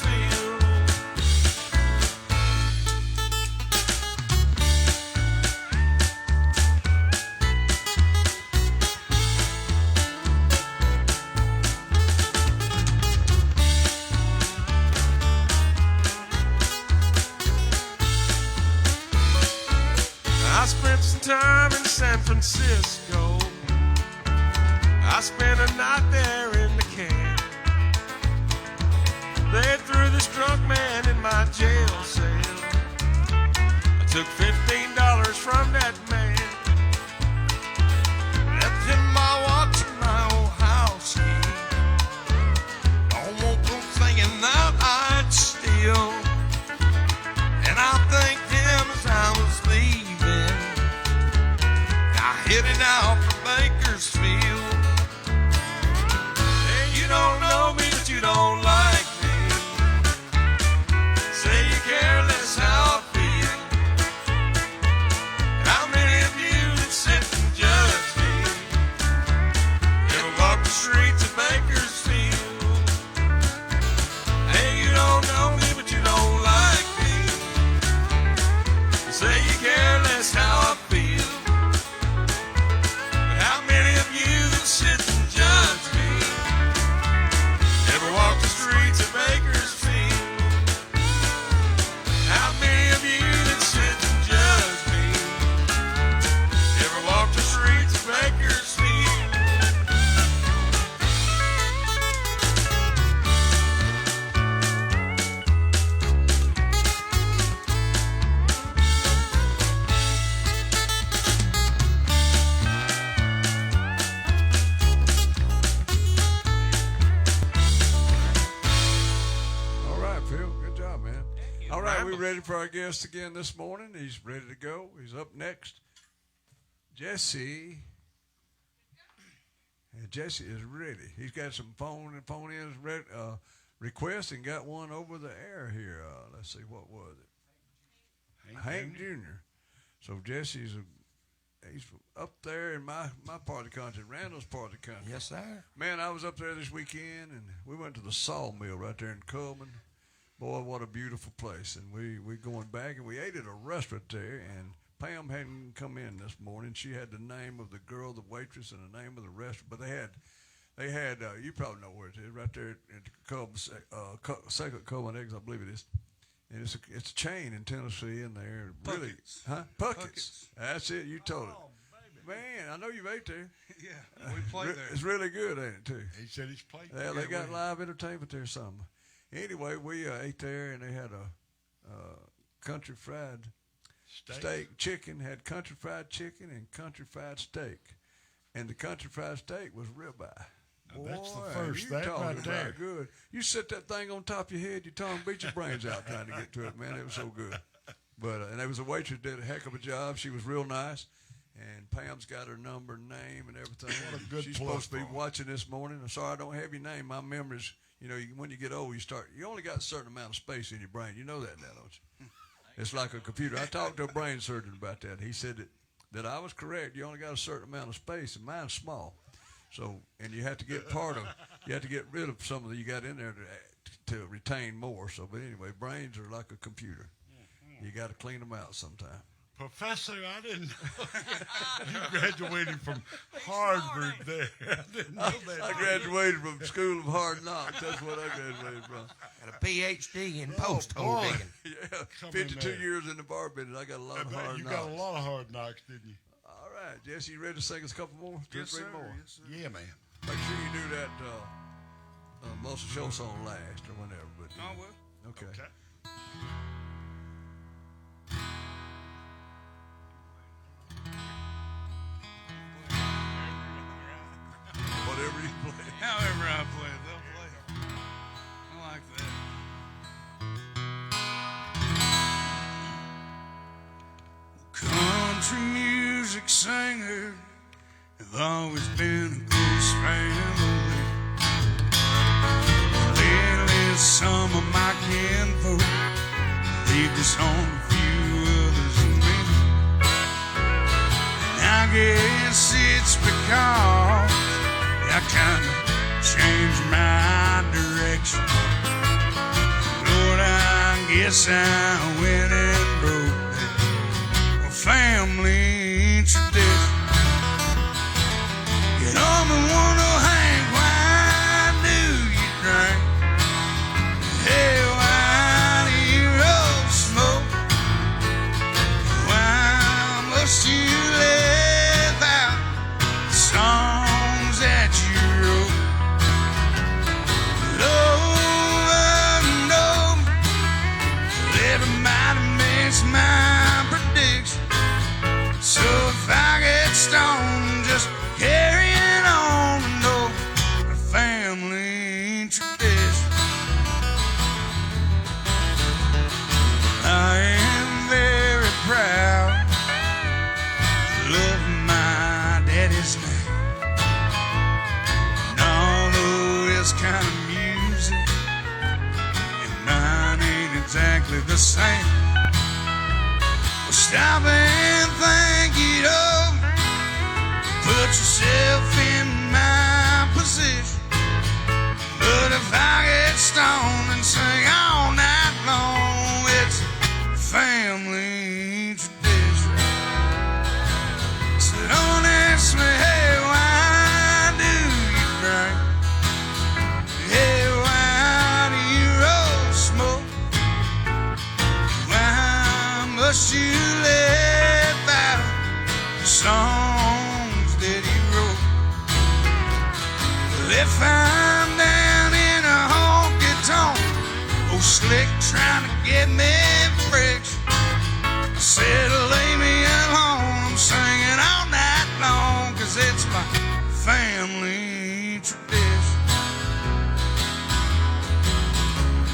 I spent some time in San Francisco. I spent a night there in the camp. They threw this drunk man in my jail cell. I took $15 from that man, left him my watch and my old house key. Almost was thinking that I'd steal, and I thanked him as I was leaving. I headed out for Bakersfield. Hey, you don't know me, but you don't like me. Say you care less how I feel. How many of you that sit and judge me ever walk the streets of Bakersfield? Hey, you don't know me, but you don't like me. Say you care less how I feel. But how many of you that sit and judge me ever walk the streets of Bakersfield? How many of you that sit and judge me ever walk the streets of Bakersfield? All right, Phil. Good job, man. All right, we Rambles. ready for our guest again this morning. He's ready to go. He's up next. Jesse. And Jesse is ready. He's got some phone-ins requests and got one over the air here. Let's see, what was it? Hank Jr. So Jesse's he's up there in my part of the country, Randall's part of the country. Yes, sir. Man, I was up there this weekend, and we went to the sawmill right there in Coleman. Boy, what a beautiful place. And we going back, and we ate at a restaurant there, and Pam hadn't come in this morning. She had the name of the girl, the waitress, and the name of the restaurant. But they had you probably know where it is, right there at Second Coleman Eggs, I believe it is. And it's a chain in Tennessee in there. Really, Puckett's. huh? Puckett's. Puckett's. That's it. You told it. Man, I know you've ate there. Yeah, we played there. It's really good, ain't it, too? He said he's played. Yeah, they got live entertainment there or something. Anyway, we ate there, and they had a country fried steak. Chicken, had country fried chicken and country fried steak. And the country fried steak was ribeye. Now, that's the Boy, first you thing talking right about there. Good. You set that thing on top of your head, your tongue beat your brains out trying to get to it, man. It was so good. But and there was a waitress that did a heck of a job. She was real nice. And Pam's got her number and name and everything. What a good She's supposed to be platform. watching this morning. I'm sorry I don't have your name. My memory's, when you get old, you only got a certain amount of space in your brain. You know that now, don't you? It's like a computer. I talked to a brain surgeon about that. He said that I was correct. You only got a certain amount of space, and mine's small. So, and you have to get you have to get rid of some of that you got in there to retain more. So, but anyway, brains are like a computer. You got to clean them out sometime. Professor, I didn't know you graduated from Harvard there. I didn't know that. I graduated from School of Hard Knocks. That's what I graduated from. Got a PhD in post hole boy. digging. Yeah, Come in 52 there. years in the bar business. I got a lot I of bet hard you knocks. got a lot of hard knocks, didn't you? All right, Jesse, you ready to sing us a couple more? Two or Yes, three sir. more. Yes, sir. Yeah, man. Make sure you do that Muscle Show song last or whenever. But Oh, well. okay. Okay. Whatever you play. However I play it, they'll play it. I like that. Country music singer have always been a close family. Lately, some of my kinfolk they disown a few others than me. And I guess it's because I kinda changed my direction. Lord, I guess I went and broke that family tradition. You don't wanna hang, why do you drink? Hey, why do you roll smoke? Why must you live out the songs that you wrote? Over and over, everybody makes my prediction. So if I get stoned, just carrying on and over the family tradition. I am very proud to love my daddy's name. And although it's kind of music, and mine ain't exactly the same. Well, stop and think it over. Put yourself in my position. But if I get stoned and sing all night long, it's family tradition. So don't ask me, hey, why do you drink? Hey, why do you roll smoke? Why must you live out the songs that he wrote? Well, if I'm down in a honky tonk, oh slick trying to get me friction, I said lay me alone, I'm singing all night long, 'cause it's my family tradition.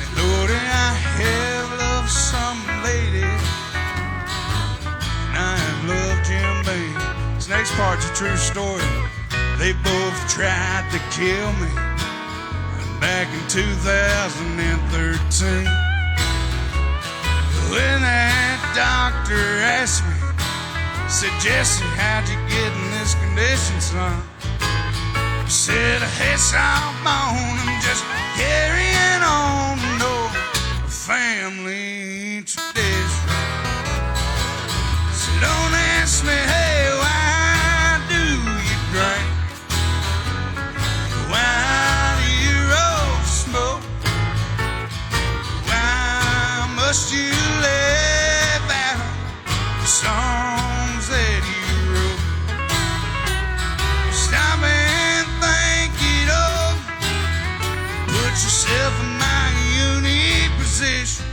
And Lordy, I have loved some ladies, and I have loved Jim Beam. This next part's a true story. They both tried to kill me back in 2013. When that doctor asked me, said, Jesse, how'd you get in this condition, son? I said, hey, softbone, I'm just carrying on, no family tradition. So don't ask me, hey, why do you drink? Why do you roll smoke? Why must you live out the songs that you wrote? Stop and think it over. Put yourself in my unique position.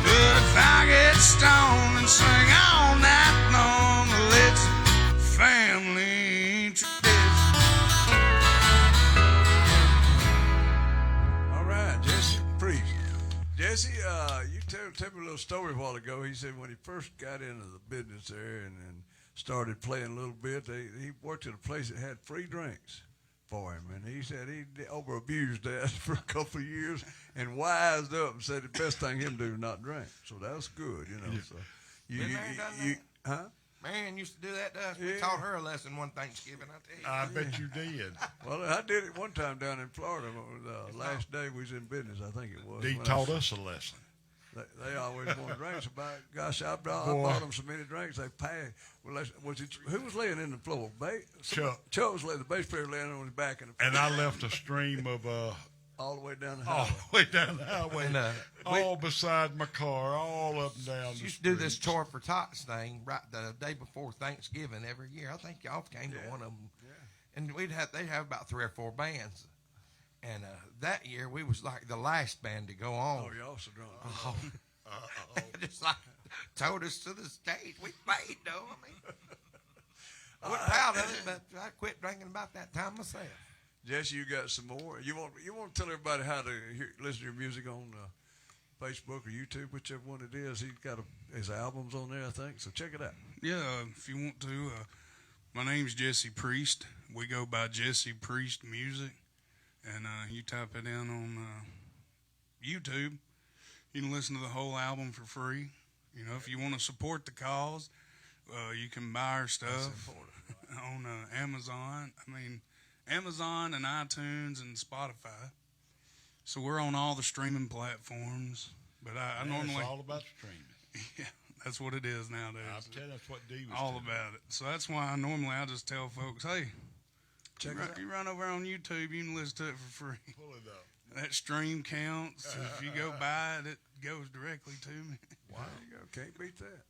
But if I get stoned and sing all night long, well, it's family tradition. All right, Jesse, please. Jesse, you tell me a little story a while ago. He said when he first got into the business there and started playing a little bit. He worked at a place that had free drinks for him, and he said he over abused that for a couple of years and wised up and said the best thing him do is not drink. So that was good, you know. So Been there, done that? huh? Marion used to do that to us. We Yeah. taught her a lesson one Thanksgiving, I tell you. I bet you did. Well, I did it one time down in Florida. Last day we was in business, I think it was. He when taught us a lesson. They always want drinks. Gosh, I bought them so many drinks they passed. Well, who was laying in the floor? Chuck. Chuck was laying. The bass player laying on his back in the floor. And I left a stream of all the way down the all highway. the way down the highway, And, all beside my car, all up and down. We the used to do this streets. chore for tots thing right the day before Thanksgiving every year. I think y'all came to one of them. Yeah. And they'd have about 3 or 4 bands. And that year we was like the last band to go on. Oh, y'all so drunk. Oh. Just like towed us to the stage. We played though. I mean, I wasn't proud of it, but I quit drinking about that time myself. Jesse, you got some more. You want to tell everybody how to listen to your music on Facebook or YouTube, whichever one it is. He's got his albums on there, I think. So check it out. Yeah, if you want to. My name's Jesse Priest. We go by Jesse Priest Music. And you type it in on YouTube. You can listen to the whole album for free. You know, if you want to support the cause, you can buy our stuff on Amazon. Amazon and iTunes and Spotify. So we're on all the streaming platforms. But I normally... It's all about streaming. Yeah, that's what it is nowadays. I'm telling you, that's what D was all telling me. about it. So that's why I just tell folks, hey, Check it out. you run over on YouTube, you can listen to it for free. Pull it up. That stream counts. If you go buy it, it goes directly to me. Wow. There you go. Can't beat that.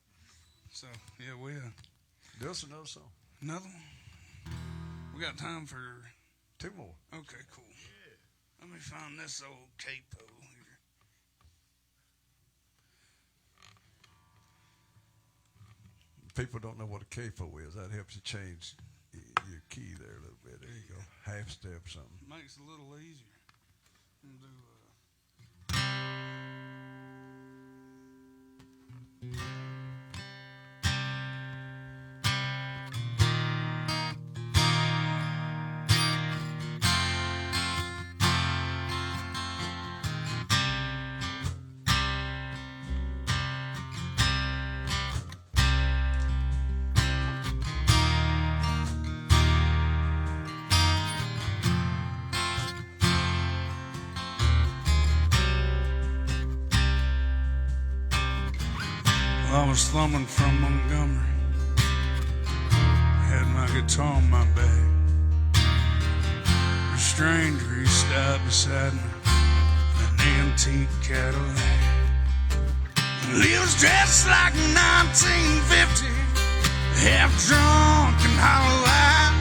So, yeah, we Do us another song. another one. We got time for... 2 more. Okay, cool. Let me find this old capo here. People don't know what a capo is. That helps you change your key there a little bit. There you go. Half step something. Makes it a little easier. I'm gonna do, I was thumbing from Montgomery, had my guitar on my back. A stranger, he stopped beside me, an antique Cadillac. He was dressed like 1950, half drunk and hollow-eyed.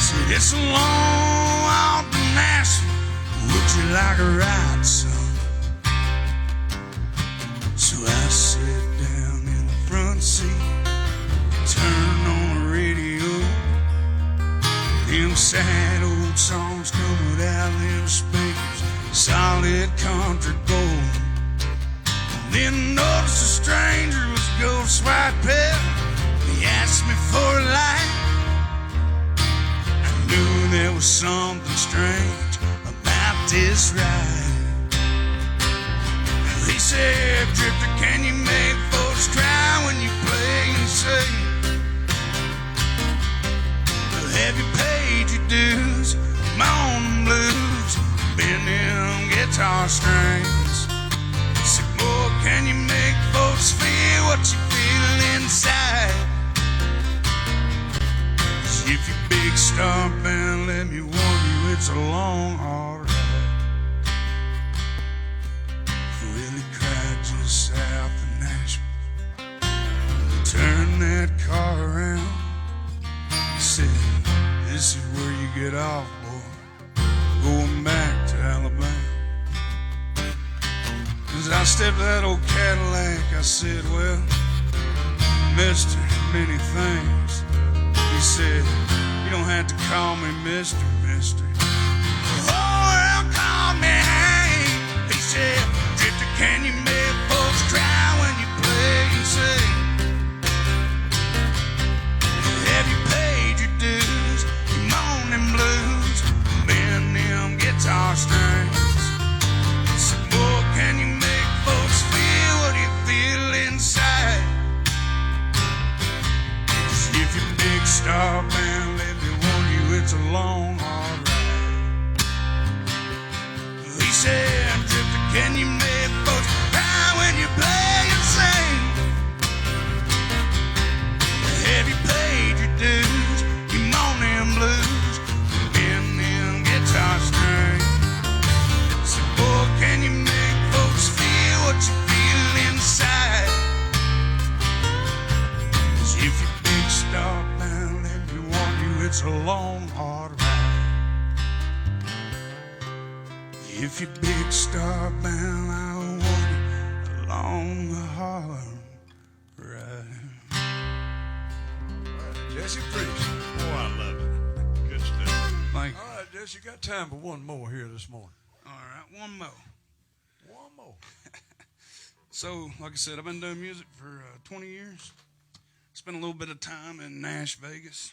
Said, it's a long walk to Nashville, would you like a ride, son? So I sit down in the front seat, turn on the radio. Them sad old songs coming out of them speakers, solid country gold. And then noticed a stranger was ghost white pale. He asked me for a light. I knew there was something strange about this ride. He said, Drifter, can you make folks cry when you play and sing? Well, have you paid your dues? Moan blues, bend them guitar strings. He said, boy, can you make folks feel what you feel inside? 'Cause if you're big star band, let me warn you, it's a long, hard ride. Willie cried just south of Nashville. Turn that car around. He said, this is where you get off, boy, going back to Alabama. As I stepped that old Cadillac, I said, well, Mister, many things. He said, you don't have to call me Mister. Oh, well, call me Hank. He said, Drifter, can you make folks cry when you play and sing? stop and let me warn you, it's a long, hard ride. He said, Drifter, can you make folks cry when you play and sing? Have you paid your dues? You moan them blues, bend them guitar strings. So, boy, can you make folks feel what you feel inside? 'Cause if you big star band, let me warn you, it's a long, hard ride. If you big star band, I warn you, a long, hard ride. Jesse Priest. Oh, I love it. Good stuff. Like, All right, Jesse, you got time for one more here this morning. all right, one more. One more. So, like I said, I've been doing music for 20 years. Spent a little bit of time in Nash, Vegas,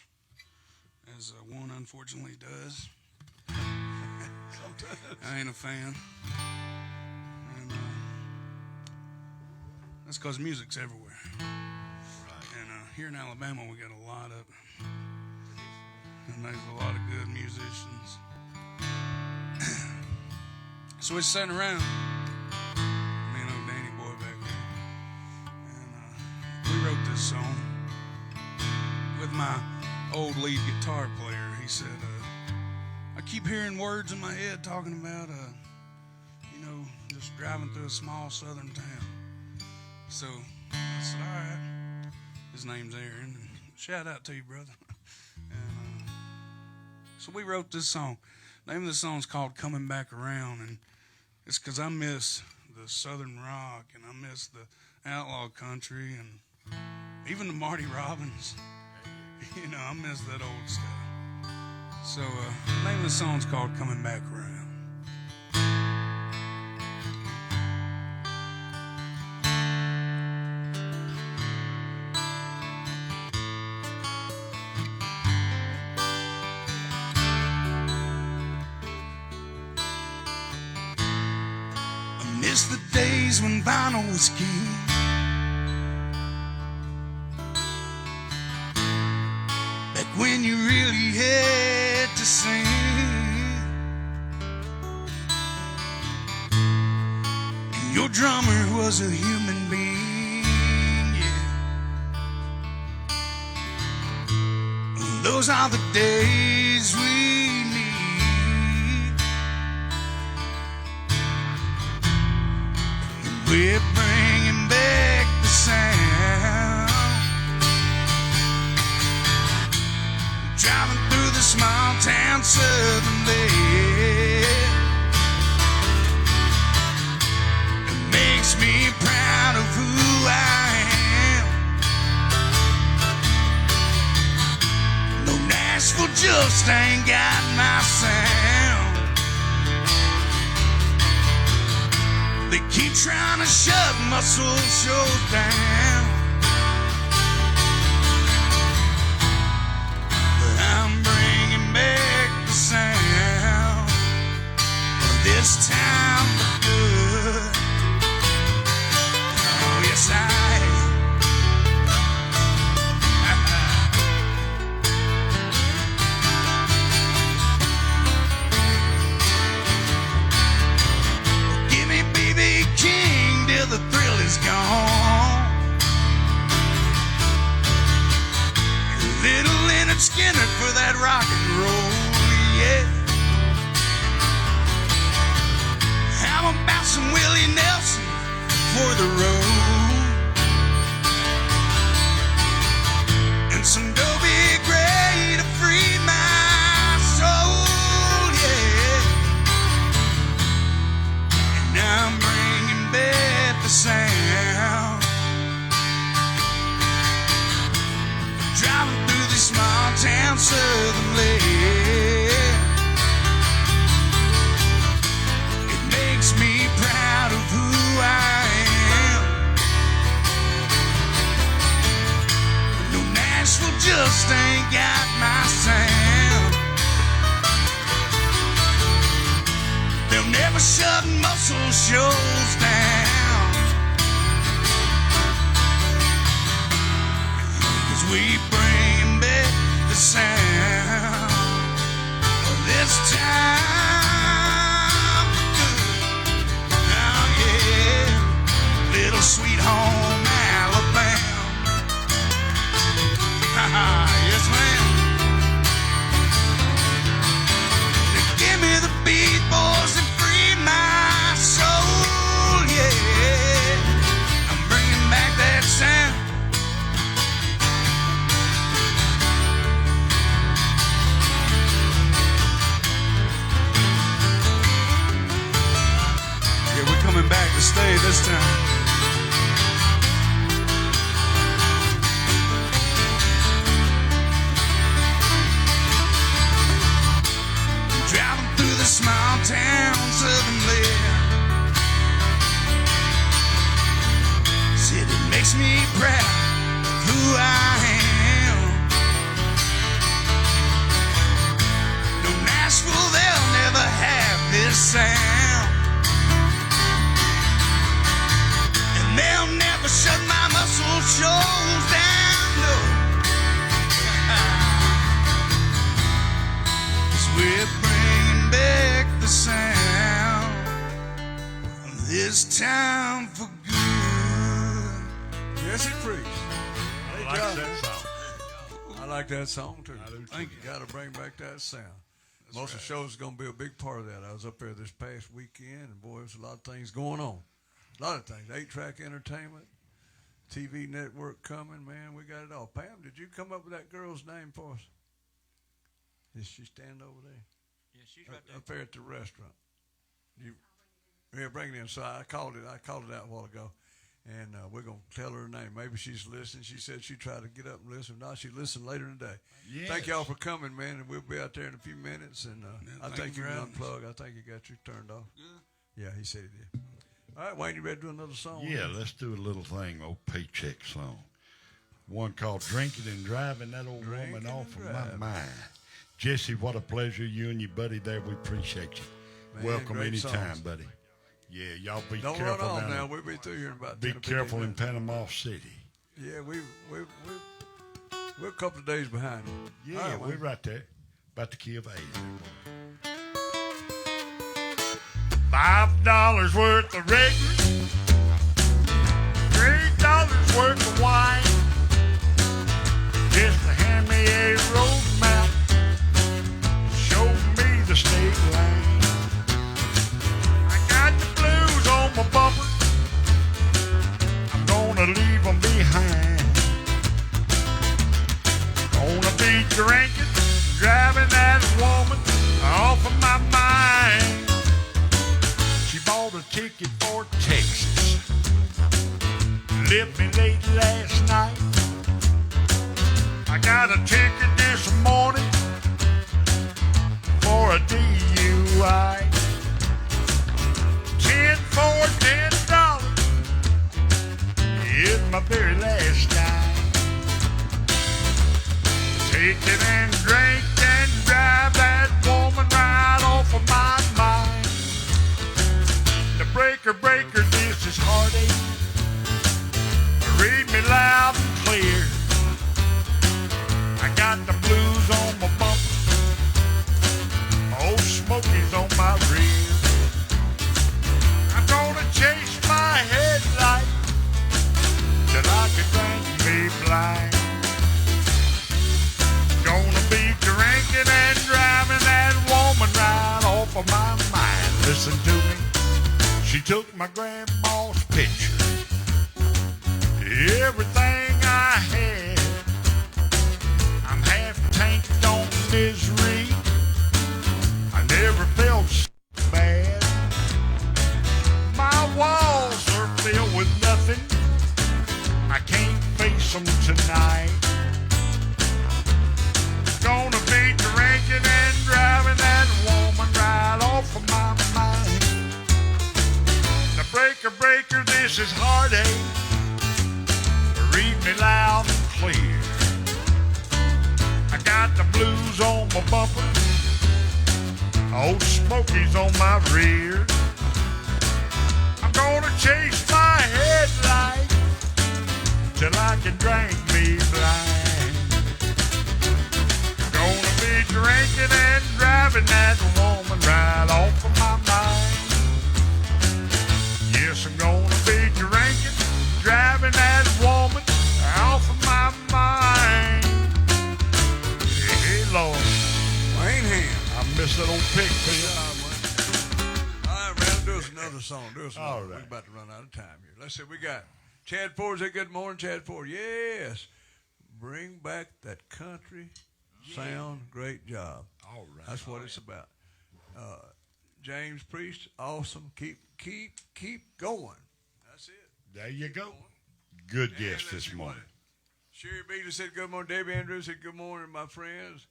as one unfortunately does. I ain't a fan. And that's because music's everywhere. And here in Alabama, we got a lot of it. And there's a lot of good musicians. So we're sitting around. Me and old Danny Boy back there. And we wrote this song with my old lead guitar player. He said, I keep hearing words in my head talking about, just driving through a small southern town. So I said, all right. His name's Aaron. And shout out to you, brother. And so we wrote this song. The name of the song is called Coming Back Around. And it's because I miss the southern rock, and I miss the outlaw country, and even the Marty Robbins. I miss that old stuff. So the name of the song is called Coming Back Around. Miss the days when vinyl was king. Back when you really had to sing. And your drummer was a human being, yeah. Those are the days we need. We're bringing back the sound. Driving through the small town southern lane. It makes me proud of who I am. No, Nashville just ain't got my sound. They keep trying to shut muscle shows down, but I'm bringing back the sound this time for good. Oh, yes, I am. King till the thrill is gone. Little Leonard Skinner for that rock and roll, yeah. How about some Willie Nelson for the road? And some Dobie Gray to free my soul, yeah. And I'm back the sound. Driving through this small town southern lane. It makes me proud of who I am. No, Nashville just ain't got my sound. They'll never shut muscle shows down. 'Cause we bring back the sound of this time for good. Oh yeah, little sweet home Alabama. Yes, ma'am. Give me the beat, boys, and free my soul, yeah. I'm bringing back that sound. Yeah, we're coming back to stay this time. Driving through the small towns of England. City makes me proud of who I am. No Nashville, they'll never have this sound. And they'll never shut my muscle shows down, no. We're bringing back the sound of this town for good. Yes, he preached. I like that song. I like that song too. I do too. Thank you. Got to bring back that sound. Most of the shows is going to be a big part of that. I was up there this past weekend, and boy, there's a lot of things going on. A lot of things. 8-track entertainment, TV network coming, man. We got it all. Pam, did you come up with that girl's name for us? Is she standing over there? Yeah, she's right there. Up there at the restaurant. Yeah, bring it in. So I called it out a while ago, and we're gonna tell her name. Maybe she's listening. She said she tried to get up and listen. No, she listened later in the day. Yes. Thank y'all for coming, man, and we'll be out there in a few minutes. And I think you can unplug. I think you got you turned off. Yeah, he said he did. All right, Wayne, you ready to do another song? Yeah, let's do a little thing, old paycheck song. One called Drinking and Driving That Old Woman Off of My Mind. Jesse, what a pleasure. You and your buddy there, we appreciate you. Man, Welcome great anytime, songs. buddy. Yeah, y'all be Don't careful run off down now. there. We'll be through here in about Be 10 or 15 careful in minutes. Panama City. Yeah, we're a couple of days behind you. Yeah, All right, we're Wayne. right there. About to kill AIDS. $5 worth of regular, $3 worth of wine. Just to hand me a road map, show me the state line. I got the blues on my bumper, I'm gonna leave them behind. Gonna be drinking, driving that woman off of my mind. She bought a ticket for Texas, left me late last night. I got a ticket this morning for a DUI. 10 for $10 is my very last night. Take it and drink and drive that woman right off of my mind. The breaker, this is heartache. Read me loud and clear. I got the blues on my bumper, old Smoky's on my rear. I'm gonna chase my headlight till I can drink me blind. Gonna be drinking and driving that woman right off of my mind. Listen to me, she took my grandma's picture, everything I had. I'm half tanked on misery, I never felt so bad. My walls are filled with nothing, I can't face them tonight. Gonna be drinking and driving that woman right off of my mind. The breaker, this is heartache. Read me loud and clear. I got the blues on my bumper, old Smoky's on my rear. I'm gonna chase my headlight till I can drink me blind. drinking and driving that woman right off of my mind. Yes, I'm gonna be drinking, driving that woman off of my mind. Hey, Lord, Wayne Ham. I miss that old pig pig. All right, Randall, do us another song. Do us another. All right. We're about to run out of time here. Let's see. We got Chad Ford. Say good morning, Chad Ford. Yes. Bring back that country sound. Great job. All right. That's what it's about. James Priest, awesome. Keep going. That's it. There you go. Good guest let's this see morning. what- Sherry Beasley said good morning. Debbie Andrews said good morning, my friends.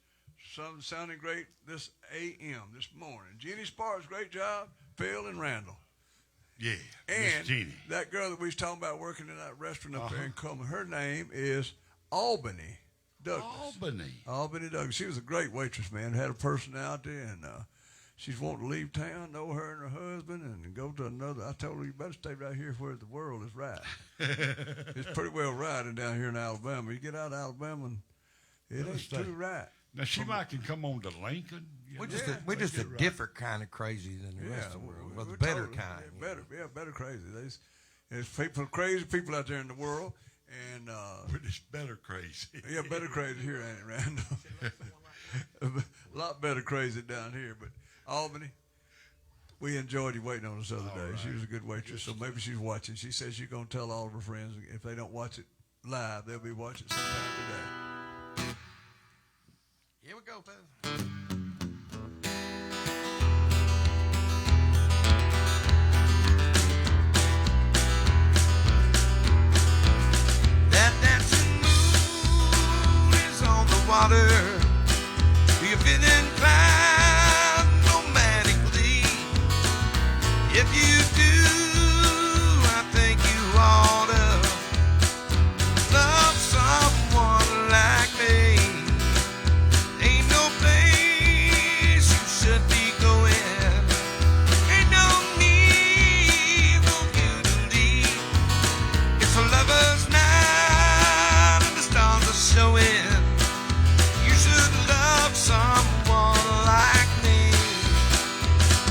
Some sounding great this AM this morning. Jeannie Sparks, great job. Phil and Randall. Yeah, Miss And Jeannie. that girl that we was talking about working in that restaurant up there in Coleman, her name is Albany Douglas. Albany. Albany Douglas. She was a great waitress, man. Had a personality, and she's wanting to leave town, know her and her husband, and go to another. I told her, you better stay right here where the world is right. It's pretty well riding down here in Alabama. You get out of Alabama, and it ain't stay. too right. Now, she might can come on to Lincoln. We're know. just Yeah, we're just a right. different kind of crazy than the rest of the world, but the better kind. Yeah, better crazy. There's people, crazy people out there in the world, and We're just better crazy. yeah, better crazy here, ain't it, Randall? A lot better crazy down here, but Albany, we enjoyed you waiting on us the other day. She was a good waitress, so maybe she's watching. She says she's going to tell all of her friends if they don't watch it live, they'll be watching sometime today. Here we go, fellas. That dancing moon is on the water. You feel inclined romantically. If you do, I think you ought to love someone like me. Ain't no place you should be going. Ain't no need for you to leave. It's a lover's night and the stars are showing. You should love someone like me.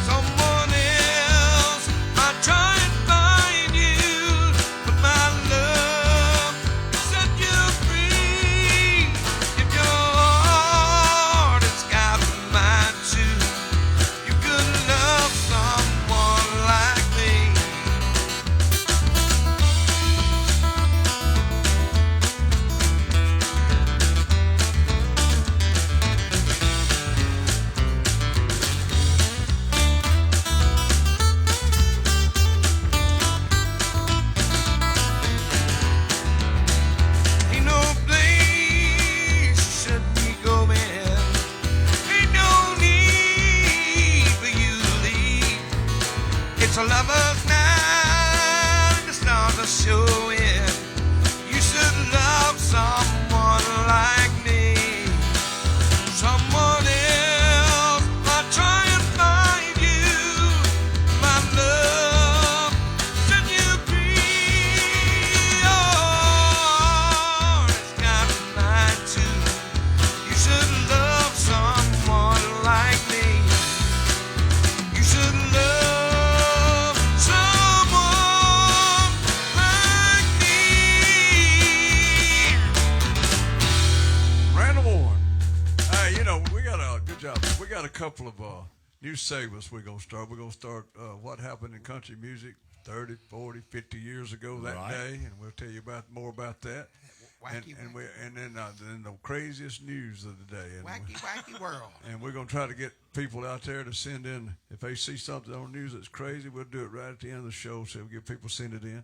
Someone else might try and find you, but my love will set you free. If your heart has got mine too, you could love someone like me. Ain't no place you should be going. Ain't no need for you to leave. It's a lover's night and the stars are showing. You should love someone like me. Someone else might try and find you. My love set you free. Oh, it's got mine too. You should love someone like me. You should love someone like me. Randall Warren. Hey, we got a good job. We got a couple of new segments we're going to start. We're going to start what happened in country music 30, 40, 50 years ago that Right. day, and we'll tell you more about that. Wacky, And then the craziest news of the day. And wacky world. And we're going to try to get people out there to send in. If they see something on the news that's crazy, we'll do it right at the end of the show. So we'll get people send it in.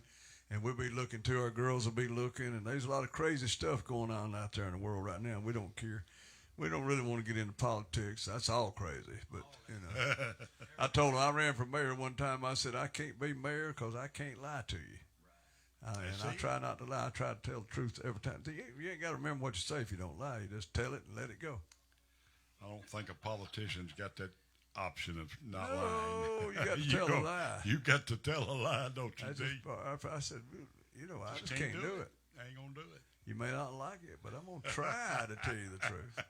And we'll be looking too. Our girls will be looking. And there's a lot of crazy stuff going on out there in the world right now. We don't care. We don't really want to get into politics. That's all crazy. But, I told them I ran for mayor one time. I said, I can't be mayor because I can't lie to you. And I try not to lie. I try to tell the truth every time. You ain't got to remember what you say if you don't lie. You just tell it and let it go. I don't think a politician's got that option of not No, lying. you got to tell a lie. You got to tell a lie, don't you, I D? said, I just can't do it. I ain't gonna do it. You may not like it, but I'm going to try to tell you the truth.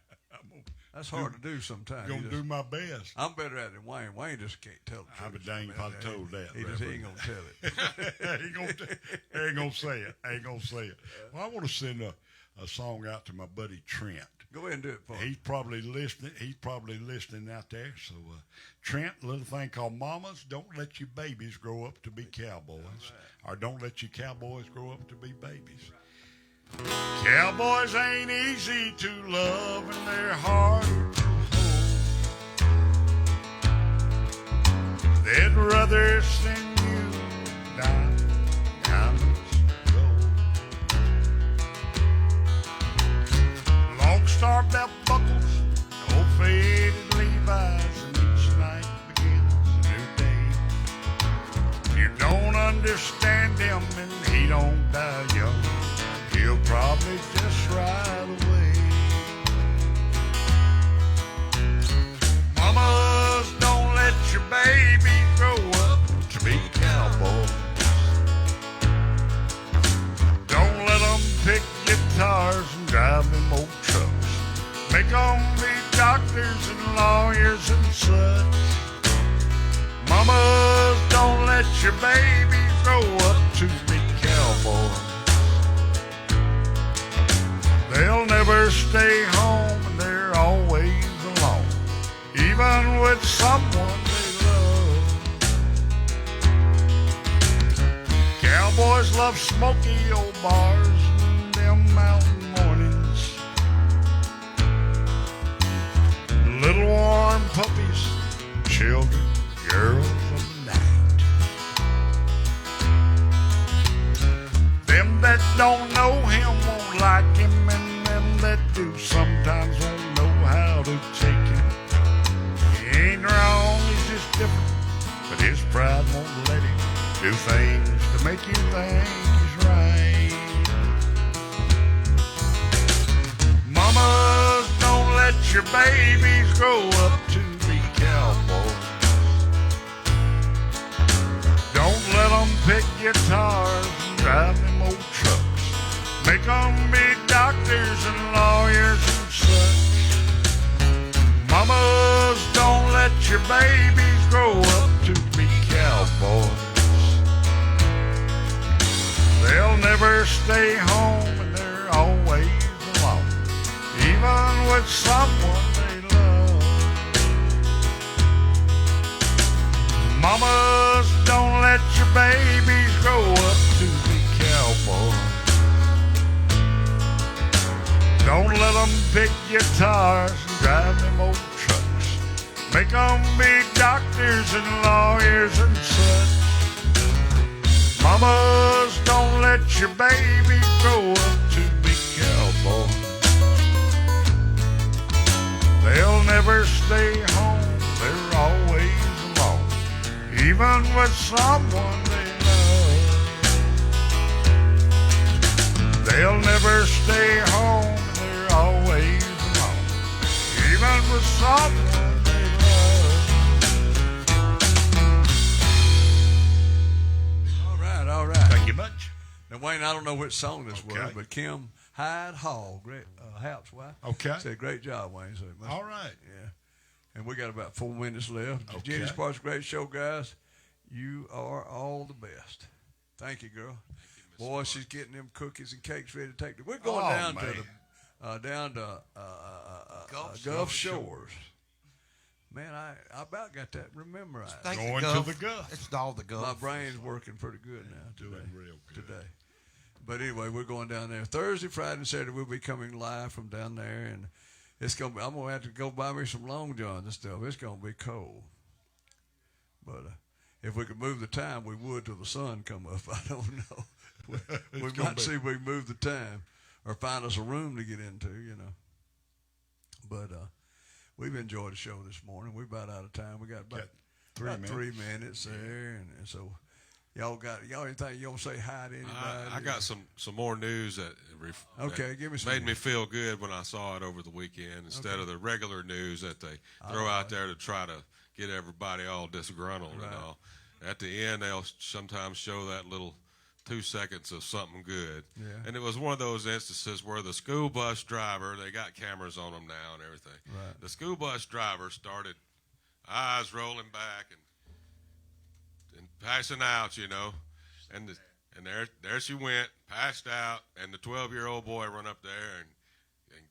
That's hard to do sometimes. Gonna do my best. I'm better at it than Wayne. Wayne just can't tell the truth. I would dang probably told that. He ain't gonna tell it. he ain't gonna say it. Ain't gonna say it. Well, I want to send a song out to my buddy Trent. Go ahead and do it for me. He's probably listening. Out there. So, Trent, a little thing called "Mamas, Don't Let Your Babies Grow Up to Be Cowboys," or "Don't Let Your Cowboys Grow Up to Be Babies." Cowboys ain't easy to love and they're hard to hold. They'd rather send you diamonds, gold. Long star belt buckles, old faded Levi's, and each night begins a new day. If you don't understand him and he don't die young, he'll probably just ride away. Mamas, don't let your baby grow up to be cowboys. Don't let them pick guitars and drive them old trucks. Make them be doctors and lawyers and such. Mamas, don't let your baby grow up to be cowboys. They'll never stay home and they're always alone, even with someone they love. Cowboys love smoky old bars and them mountain mornings. Little warm puppies, children, girls of the night. Them that don't know him won't like him, and them that do sometimes won't know how to take him. He ain't wrong, he's just different, but his pride won't let him do things to make you think he's right. Mamas, don't let your babies grow up to be cowboys. Don't let them pick guitars and drive them old trucks. Make them be doctors and lawyers and such. Mamas, don't let your babies grow up to be cowboys. They'll never stay home and they're always alone, even with someone they love. Mamas, don't let your babies grow up to be cowboys. Don't let them pick guitars and drive them old trucks. Make them be doctors and lawyers and such. Mamas, don't let your baby grow up to be cowboys. They'll never stay home, they're always alone, even with someone they love. They'll never stay home, they're always alone, even with someone they love. All right. Thank you much. Now, Wayne, I don't know which song this was, Okay. but Kim Hyde Hall, great Hap's wife, Okay. said, great job, Wayne. So it must- All right. Yeah. And we got about 4 minutes left. Okay. Jenny Sparks, great show, guys. You are all the best. Thank you, girl. Boy, she's getting them cookies and cakes ready to take. We're going Oh, down man. to the Gulf Shores. Man, I about got that memorized. Going to the Gulf. It's all the Gulf. My brain's working pretty good now Doing real good. today. But anyway, we're going down there Thursday, Friday, and Saturday. We'll be coming live from down there, and it's gonna be. I'm gonna have to go buy me some long johns and stuff. It's gonna be cold. But if we could move the time, we would till the sun come up. I don't know. We might see if we can move the time or find us a room to get into, you know. But we've enjoyed the show this morning. We're about out of time. We got about 3 minutes there, and so y'all anything you want to say hi to anybody? I got some more news that Okay, give me some made me news. feel good when I saw it over the weekend instead of the regular news that they throw out there to try to get everybody all disgruntled and all. At the end, they'll sometimes show that little 2 seconds of something good. Yeah. And it was one of those instances where the school bus driver, they got cameras on them now and everything. Right. The school bus driver started eyes rolling back and passing out, you know. And there she went, passed out, and the 12-year-old boy run up there and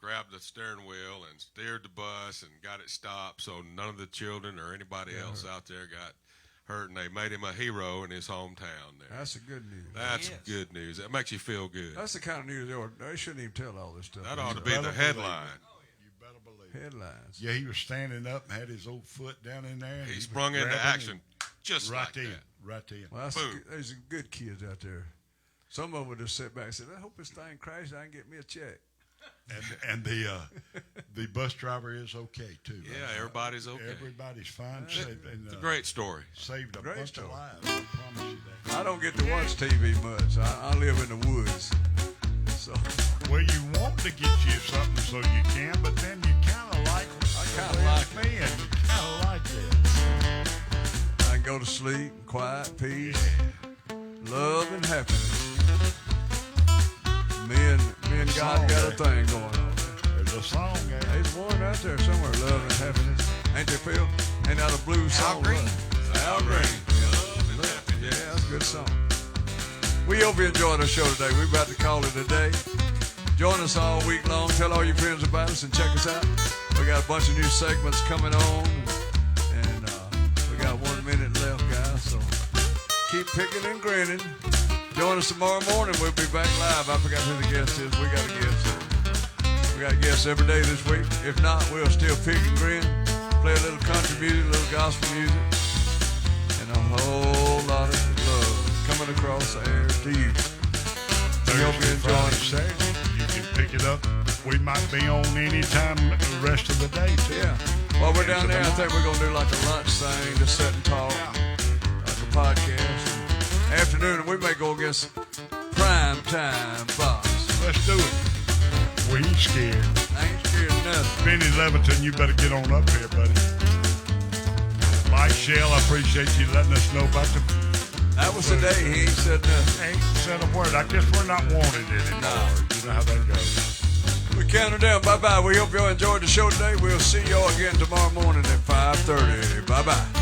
grabbed the steering wheel and steered the bus and got it stopped so none of the children or anybody else out there got hurt, and they made him a hero in his hometown there. That's a good news. That's good news. That makes you feel good. That's the kind of news they shouldn't even tell all this stuff. That ought to be the headline. You better believe it. Headlines. Yeah, he was standing up and had his old foot down in there. And He was sprung into grabbing action just right like then, that. right then. Well, Boom. there's some good kids out there. Some of them would just sit back and say, I hope this thing crashes. I can get me a check. And the bus driver is okay too. Yeah, everybody's okay. Everybody's fine. Saved, and, It's a great story. saved a Great bunch story. of lives. I promise you that. I don't get to watch TV much. I live in the woods. So Well, you want to get you something so you can, but then you kind of like. I kinda like me, and you kind of like that. I can go to sleep, quiet, peace, love, and happiness. Me and God Song, got a eh? thing going on. There's a song there. There's one right there somewhere, love and happiness. Ain't there, Phil? Ain't that a blues song? Green. Al Green. Yeah, that's a good song. We hope you enjoyed our show today. We're about to call it a day. Join us all week long. Tell all your friends about us and check us out. We got a bunch of new segments coming on. And we got 1 minute left, guys. So keep picking and grinning. Join us tomorrow morning. We'll be back live. I forgot who the guest is. We got a guest. We got guests every day this week. If not, we'll still pick and grin. Play a little country music, a little gospel music. And a whole lot of love coming across the air to you. We hope you enjoy Friday, it. Saturday. You can pick it up. We might be on any time the rest of the day too. Yeah. While we're down there, I think we're going to do like a lunch thing, just sit and talk, like a podcast. Afternoon, and we may go against Prime Time Fox. Let's do it. We ain't scared. I ain't scared of nothing. Benny Leviton, you better get on up here, buddy. Mike Shell, I appreciate you letting us know about the. That was the day he ain't said nothing. Ain't said a word. I guess we're not wanted anymore. No. You know how that goes. We count her down. Bye-bye. We hope y'all enjoyed the show today. We'll see y'all again tomorrow morning at 5:30. Bye-bye.